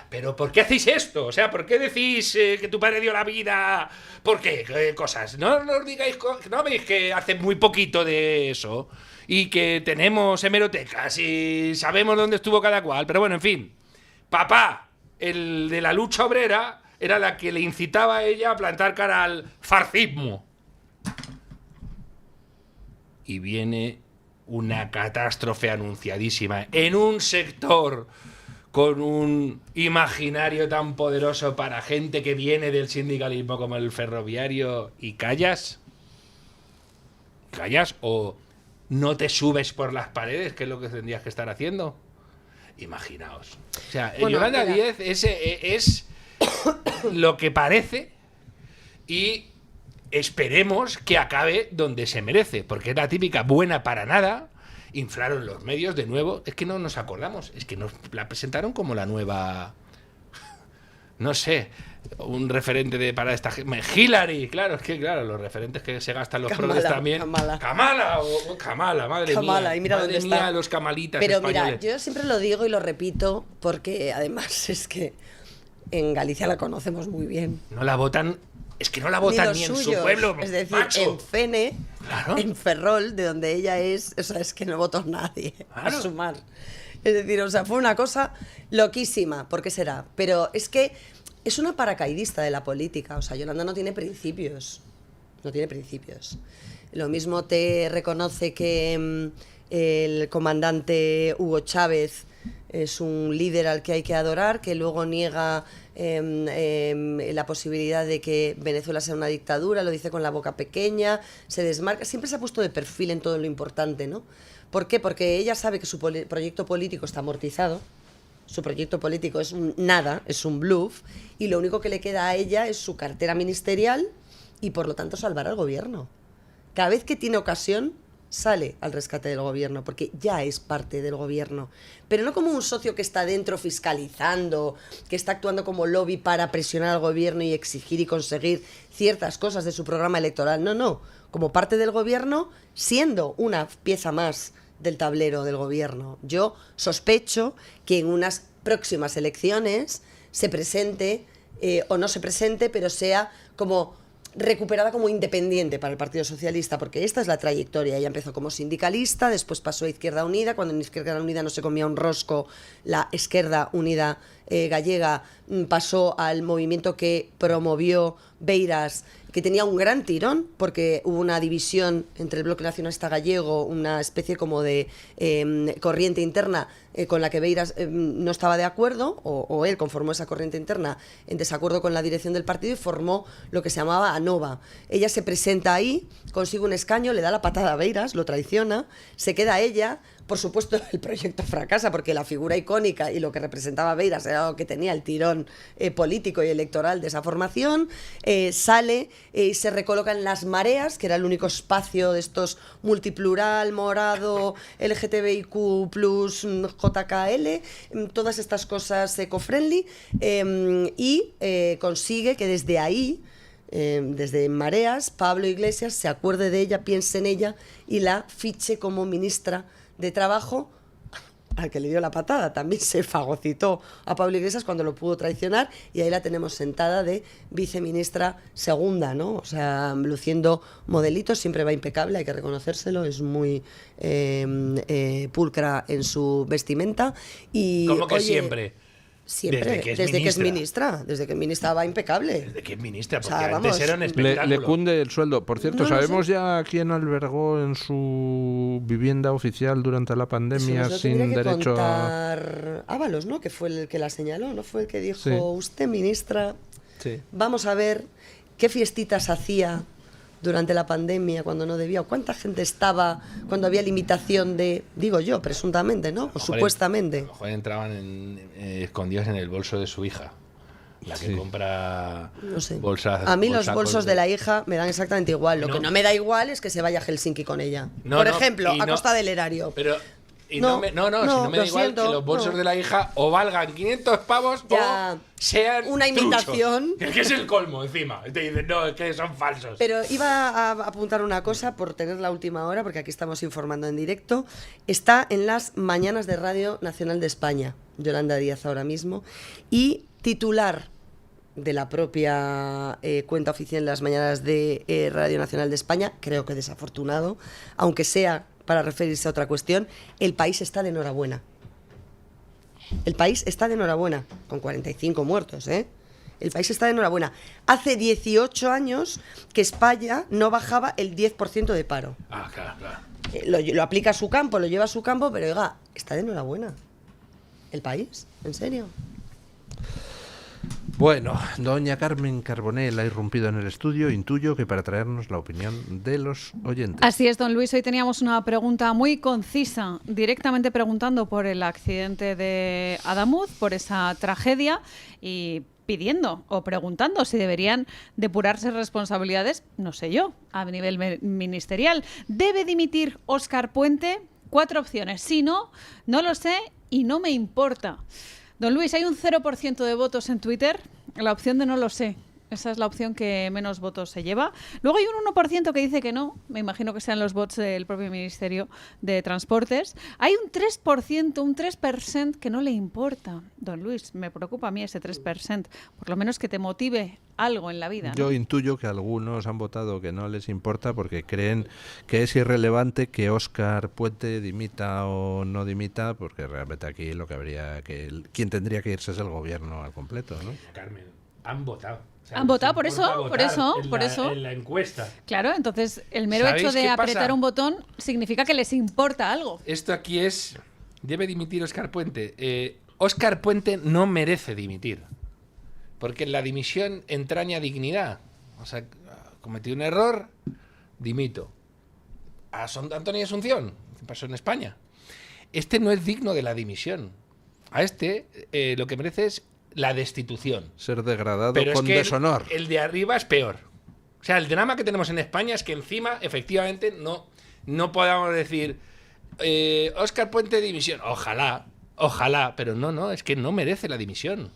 ¿Pero por qué hacéis esto? O sea, ¿por qué decís que tu padre dio la vida? ¿Por qué? ¿Qué cosas? No os digáis... ¿No veis que hace muy poquito de eso? Y que tenemos hemerotecas y sabemos dónde estuvo cada cual. Pero bueno, en fin. Papá, el de la lucha obrera, era la que le incitaba a ella a plantar cara al fascismo. Y viene una catástrofe anunciadísima en un sector con un imaginario tan poderoso para gente que viene del sindicalismo como el ferroviario, y callas. ¿Callas o no te subes por las paredes, que es lo que tendrías que estar haciendo? Imaginaos. O sea, Bueno, Yolanda mira. Díez es lo que parece, y esperemos que acabe donde se merece, porque es la típica buena para nada. Inflaron los medios de nuevo. Es que no nos acordamos. Es que nos la presentaron como la nueva... No sé, un referente para esta gente. Hillary, claro, es que claro, los referentes que se gastan los Kamala, progres también. Kamala. Kamala, madre Kamala, mía. y mira madre dónde mía, está. los camalitas Pero españoles. mira, yo siempre lo digo y lo repito porque además es que en Galicia la conocemos muy bien. No la votan. Es que no la votan los ni en su suyos. pueblo. Es decir, macho. en Fene, Claro. en Ferrol, de donde ella es, o sea, es que no votó nadie Claro. a sumar. Es decir, o sea, fue una cosa loquísima. ¿Por qué será? Pero es que es una paracaidista de la política. O sea, Yolanda no tiene principios. No tiene principios. Lo mismo te reconoce que el comandante Hugo Chávez es un líder al que hay que adorar, que luego niega la posibilidad de que Venezuela sea una dictadura, lo dice con la boca pequeña, se desmarca, siempre se ha puesto de perfil en todo lo importante, ¿no? ¿Por qué? Porque ella sabe que su proyecto político está amortizado, su proyecto político es un nada, es un bluff, y lo único que le queda a ella es su cartera ministerial y por lo tanto salvar al gobierno. Cada vez que tiene ocasión sale al rescate del gobierno, porque ya es parte del gobierno, pero no como un socio que está dentro fiscalizando, que está actuando como lobby para presionar al gobierno y exigir y conseguir ciertas cosas de su programa electoral, no, como parte del gobierno, siendo una pieza más del tablero del gobierno. Yo sospecho que en unas próximas elecciones se presente, o no se presente, pero sea como recuperada como independiente para el Partido Socialista, porque esta es la trayectoria. Ella empezó como sindicalista, después pasó a Izquierda Unida, cuando en Izquierda Unida no se comía un rosco, la Esquerda Unida gallega pasó al movimiento que promovió Beiras, que tenía un gran tirón, porque hubo una división entre el Bloque Nacionalista Gallego, una especie como de corriente interna con la que Beiras no estaba de acuerdo, o él conformó esa corriente interna en desacuerdo con la dirección del partido y formó lo que se llamaba ANOVA. Ella se presenta ahí, consigue un escaño, le da la patada a Beiras, lo traiciona, se queda ella. Por supuesto, el proyecto fracasa porque la figura icónica y lo que representaba Beiras era lo que tenía el tirón político y electoral de esa formación. Sale y se recoloca en Las Mareas, que era el único espacio de estos multiplural, morado, LGTBIQ+, JKL, todas estas cosas eco-friendly, y consigue que desde ahí, desde Mareas, Pablo Iglesias se acuerde de ella, piense en ella y la fiche como ministra de Trabajo, al que le dio la patada. También se fagocitó a Pablo Iglesias cuando lo pudo traicionar, y ahí la tenemos sentada de viceministra segunda, ¿no? O sea, luciendo modelitos, siempre va impecable, hay que reconocérselo, es muy pulcra en su vestimenta. Y, ¿Cómo que oye, siempre? Siempre, desde que es ministra. Desde que es ministra va impecable. Desde que es ministra, porque O sea, antes vamos, era un espectáculo. Le cunde el sueldo. Por cierto, No lo ¿sabemos sé. ya quién albergó en su vivienda oficial durante la pandemia Eso nos lo sin tendría que derecho a...? contar Ábalos, ¿no? Que fue el que la señaló, ¿no? Fue el que dijo, Sí. usted, ministra, Sí. vamos a ver qué fiestitas hacía durante la pandemia cuando no debía, o cuánta gente estaba cuando había limitación de, digo yo, presuntamente, ¿no? O supuestamente. A lo mejor entraban escondidos en el bolso de su hija. La que compra No sé. bolsas. A mí los bolsos de la hija me dan exactamente igual. Lo No. que no me da igual es que se vaya a Helsinki con ella. No, Por no, ejemplo, y a no- costa del erario. Pero. Y No, si no, no me da lo igual siento, que los bolsos no. de la hija o valgan 500 pavos Ya. o sean Una imitación. truchos. Que es el colmo encima. Te dicen, no, es que son falsos. Pero iba a apuntar una cosa por tener la última hora, porque aquí estamos informando en directo. Está en las mañanas de Radio Nacional de España, Yolanda Díaz ahora mismo, y titular de la propia cuenta oficial de las mañanas de Radio Nacional de España, creo que desafortunado, aunque sea para referirse a otra cuestión, el país está de enhorabuena. El país está de enhorabuena, con 45 muertos, ¿eh? El país está de enhorabuena. Hace 18 años que España no bajaba el 10% de paro. Ah, claro, claro. Lo aplica a su campo, lo lleva a su campo, pero oiga, está de enhorabuena. ¿El país? ¿En serio? Bueno, doña Carmen Carbonell ha irrumpido en el estudio, intuyo que para traernos la opinión de los oyentes. Así es, don Luis. Hoy teníamos una pregunta muy concisa, directamente preguntando por el accidente de Adamuz, por esa tragedia y pidiendo o preguntando si deberían depurarse responsabilidades, no sé yo, a nivel ministerial. ¿Debe dimitir Óscar Puente? 4 opciones. Si no, no lo sé y no me importa. Don Luis, hay un 0% de votos en Twitter. La opción de no lo sé. Esa es la opción que menos votos se lleva. Luego hay un 1% que dice que no. Me imagino que sean los votos del propio Ministerio de Transportes. Hay un 3%, un 3% que no le importa. Don Luis, me preocupa a mí ese 3%. Por lo menos que te motive algo en la vida, ¿no? Yo intuyo que algunos han votado que no les importa porque creen que es irrelevante que Óscar Puente dimita o no dimita, porque realmente aquí lo que habría que... Quien tendría que irse es el gobierno al completo, ¿no? Carmen, han votado. O sea, Han votado, por les eso, importa por eso, votar por en eso. En la encuesta. Claro, entonces el mero ¿Sabéis hecho de qué pasa? apretar un botón significa que les importa algo. Esto aquí es... Debe dimitir Óscar Puente. Óscar Puente no merece dimitir. Porque la dimisión entraña dignidad. O sea, cometí un error, dimito. A Antonio Asunción, que pasó en España. Este no es digno de la dimisión. A este lo que merece es la destitución. Ser degradado Pero con es que deshonor. el de arriba es peor. O sea, el drama que tenemos en España es que encima, efectivamente, no podamos decir Óscar Puente dimisión. Ojalá, pero no, es que no merece la dimisión.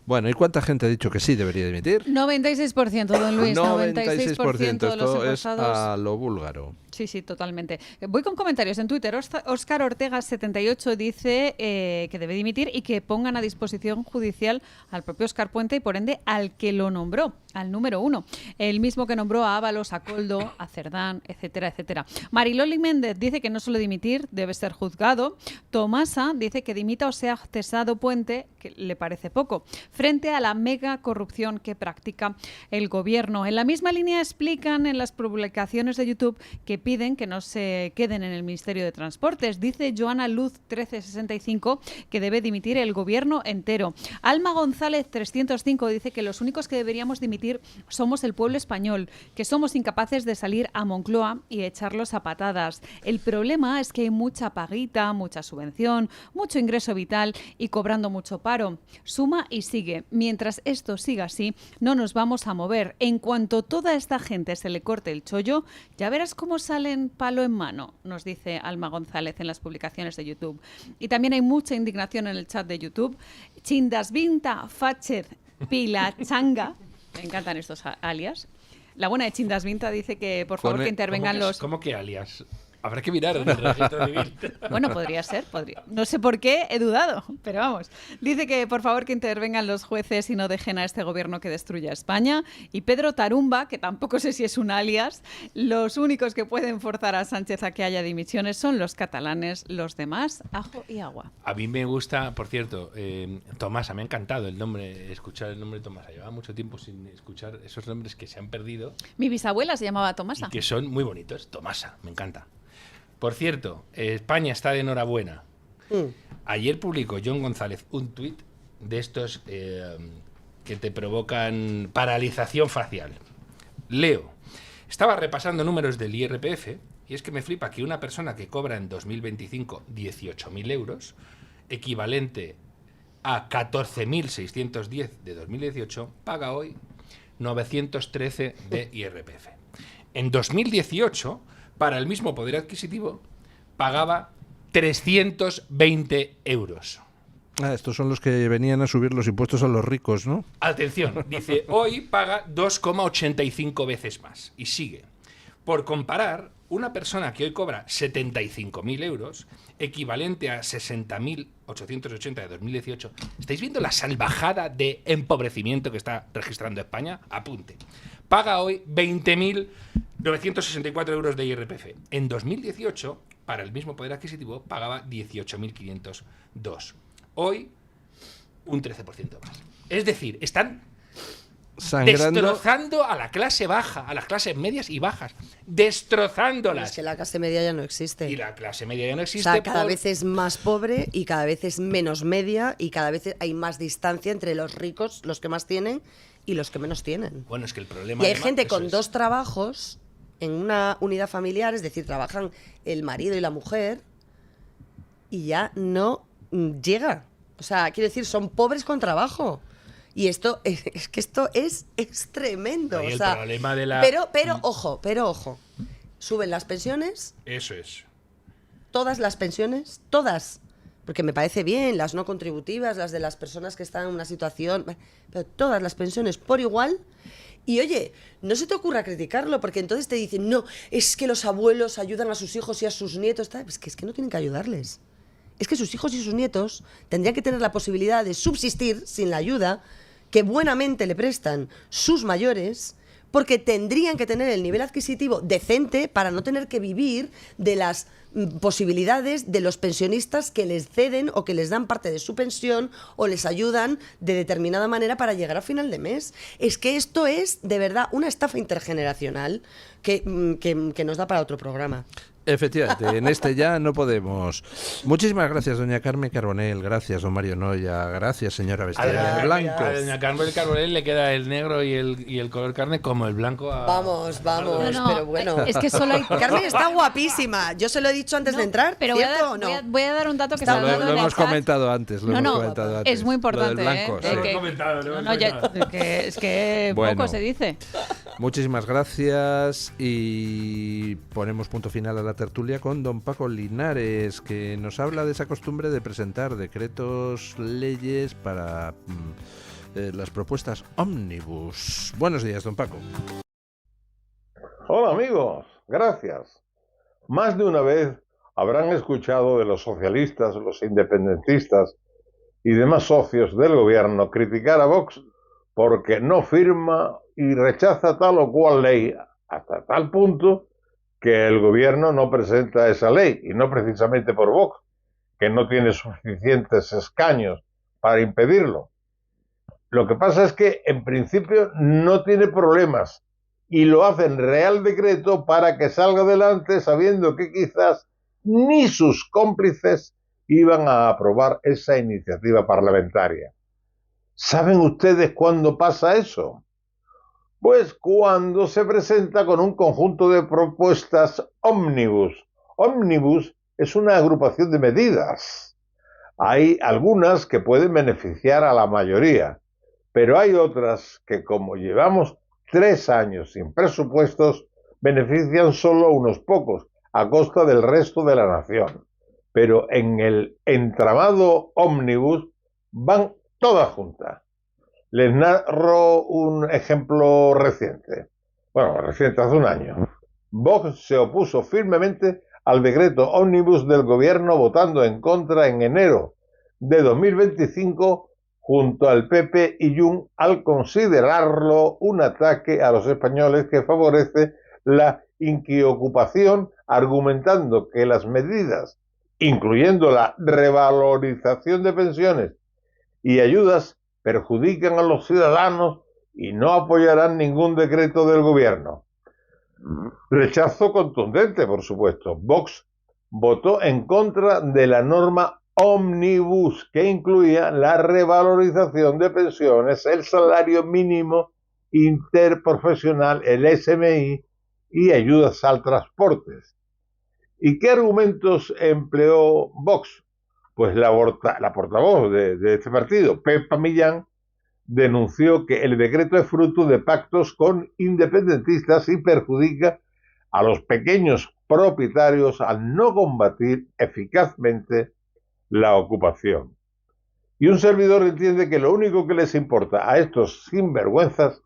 Bueno, ¿y cuánta gente ha dicho que sí debería dimitir? 96%, don Luis. 96% de los Esto es encuestados. a lo búlgaro. Sí, totalmente. Voy con comentarios en Twitter. Óscar Ortega78 dice que debe dimitir y que pongan a disposición judicial al propio Óscar Puente y por ende al que lo nombró, al número 1. El mismo que nombró a Ábalos, a Koldo, a Cerdán, etcétera, etcétera. Mariloli Méndez dice que no solo dimitir, debe ser juzgado. Tomasa dice que dimita o sea cesado Puente, que le parece poco, frente a la mega corrupción que practica el gobierno. En la misma línea explican en las publicaciones de YouTube que piden que no se queden en el Ministerio de Transportes. Dice Joana Luz 1365 que debe dimitir el gobierno entero. Alma González 305 dice que los únicos que deberíamos dimitir somos el pueblo español, que somos incapaces de salir a Moncloa y echarlos a patadas. El problema es que hay mucha paguita, mucha subvención, mucho ingreso vital y cobrando mucho paro. Suma y sigue. Mientras esto siga así, no nos vamos a mover. En cuanto toda esta gente se le corte el chollo, ya verás cómo salen palo en mano, nos dice Alma González en las publicaciones de YouTube. Y también hay mucha indignación en el chat de YouTube. Chindasvinta Fachez Pila Changa, me encantan estos alias. La buena de Chindasvinta dice que por favor que intervengan los... ¿Cómo que alias? Habrá que mirar en el registro civil. Bueno, podría ser, podría. No sé por qué, he dudado, pero vamos. Dice que por favor que intervengan los jueces y no dejen a este gobierno que destruya España. Y Pedro Tarumba, que tampoco sé si es un alias, los únicos que pueden forzar a Sánchez a que haya dimisiones son los catalanes, los demás, ajo y agua. A mí me gusta, por cierto, Tomasa, me ha encantado el nombre, escuchar el nombre de Tomasa. Llevaba mucho tiempo sin escuchar esos nombres que se han perdido Mi bisabuela se llamaba Tomasa. y que son muy bonitos. Tomasa, me encanta. Por cierto, España está de enhorabuena. Ayer publicó John González un tuit de estos que te provocan paralización facial. Leo, estaba repasando números del IRPF y es que me flipa que una persona que cobra en 2025 18.000 euros, equivalente a 14.610 de 2018, paga hoy 913 de IRPF. En 2018, para el mismo poder adquisitivo, pagaba 320 euros. Estos son los que venían a subir los impuestos a los ricos, ¿no? Atención, dice, hoy paga 2,85 veces más. Y sigue. Por comparar, una persona que hoy cobra 75.000 euros, equivalente a 60.880 de 2018, ¿estáis viendo la salvajada de empobrecimiento que está registrando España? Apunte. Paga hoy 20.964 euros de IRPF. En 2018, para el mismo poder adquisitivo, pagaba 18.502. Hoy, un 13% más. Es decir, están Sangrando. destrozando a la clase baja, a las clases medias y bajas. Destrozándolas. Es que la clase media ya no existe. Y la clase media ya no O existe. sea, cada vez es más pobre y cada vez es menos media y cada vez hay más distancia entre los ricos, los que más tienen, y los que menos tienen. Bueno, es que el problema... Y hay además, gente eso con es. 2 trabajos en una unidad familiar, es decir, trabajan el marido y la mujer y ya no llega. O sea, quiero decir, son pobres con trabajo. Y esto es que esto es tremendo. Y el o sea, problema de la... pero ojo. Suben las pensiones, Eso es. todas las pensiones, todas. Porque me parece bien, las no contributivas, las de las personas que están en una situación, pero todas las pensiones por igual. Y oye, no se te ocurra criticarlo, porque entonces te dicen, no, es que los abuelos ayudan a sus hijos y a sus nietos. Es que no tienen que ayudarles. Es que sus hijos y sus nietos tendrían que tener la posibilidad de subsistir sin la ayuda que buenamente le prestan sus mayores, porque tendrían que tener el nivel adquisitivo decente para no tener que vivir de las posibilidades de los pensionistas que les ceden o que les dan parte de su pensión o les ayudan de determinada manera para llegar a final de mes. Es que esto es, de verdad, una estafa intergeneracional que nos da para otro programa. Efectivamente, en este ya no podemos. Muchísimas gracias, doña Carmen Carbonell. Gracias, don Mario Noya. Gracias, señora vestida de blanco. A doña Carmen Carbonell le queda el negro y el color carne como el blanco a... Vamos, No, pero bueno. es que solo hay... Carmen está guapísima. Yo se lo he dicho antes de entrar, pero voy a, ¿cierto dar, o no? voy a dar un dato que se Está ha Lo, dado lo en el hemos chat. comentado antes. Lo hemos comentado antes. Es muy importante. Lo del blanco, ¿eh? sí. Lo hemos comentado, lo hemos Es que Bueno. poco se dice. Muchísimas gracias y ponemos punto final a la tertulia con don Paco Linares, que nos habla de esa costumbre de presentar decretos, leyes para las propuestas ómnibus. Buenos días, don Paco. Hola amigos, gracias. Más de una vez habrán escuchado de los socialistas, los independentistas y demás socios del gobierno criticar a Vox porque no firma y rechaza tal o cual ley, hasta tal punto que el gobierno no presenta esa ley, y no precisamente por Vox, que no tiene suficientes escaños para impedirlo. Lo que pasa es que en principio no tiene problemas y lo hace en Real Decreto para que salga adelante, sabiendo que quizás ni sus cómplices iban a aprobar esa iniciativa parlamentaria. ¿Saben ustedes cuándo pasa eso? Pues cuando se presenta con un conjunto de propuestas ómnibus. Ómnibus es una agrupación de medidas. Hay algunas que pueden beneficiar a la mayoría, pero hay otras que, como llevamos 3 años sin presupuestos, benefician solo a unos pocos, a costa del resto de la nación. Pero en el entramado ómnibus van todas juntas. Les narro un ejemplo reciente. Bueno, reciente, hace un año. Vox se opuso firmemente al decreto ómnibus del gobierno, votando en contra en enero de 2025 junto al PP y Jun, al considerarlo un ataque a los españoles que favorece la inquiocupación, argumentando que las medidas, incluyendo la revalorización de pensiones y ayudas, perjudican a los ciudadanos y no apoyarán ningún decreto del gobierno. Rechazo contundente, por supuesto. Vox votó en contra de la norma ómnibus, que incluía la revalorización de pensiones, el salario mínimo interprofesional, el SMI y ayudas al transporte. ¿Y qué argumentos empleó Vox? Pues la portavoz de este partido, Pepa Millán, denunció que el decreto es fruto de pactos con independentistas y perjudica a los pequeños propietarios al no combatir eficazmente la ocupación. Y un servidor entiende que lo único que les importa a estos sinvergüenzas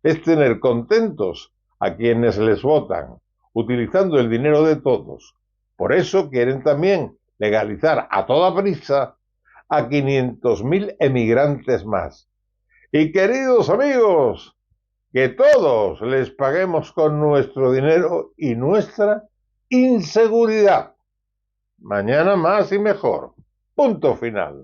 es tener contentos a quienes les votan, utilizando el dinero de todos. Por eso quieren también legalizar a toda prisa a 500.000 emigrantes más. Y queridos amigos, que todos les paguemos con nuestro dinero y nuestra inseguridad. Mañana más y mejor. Punto final.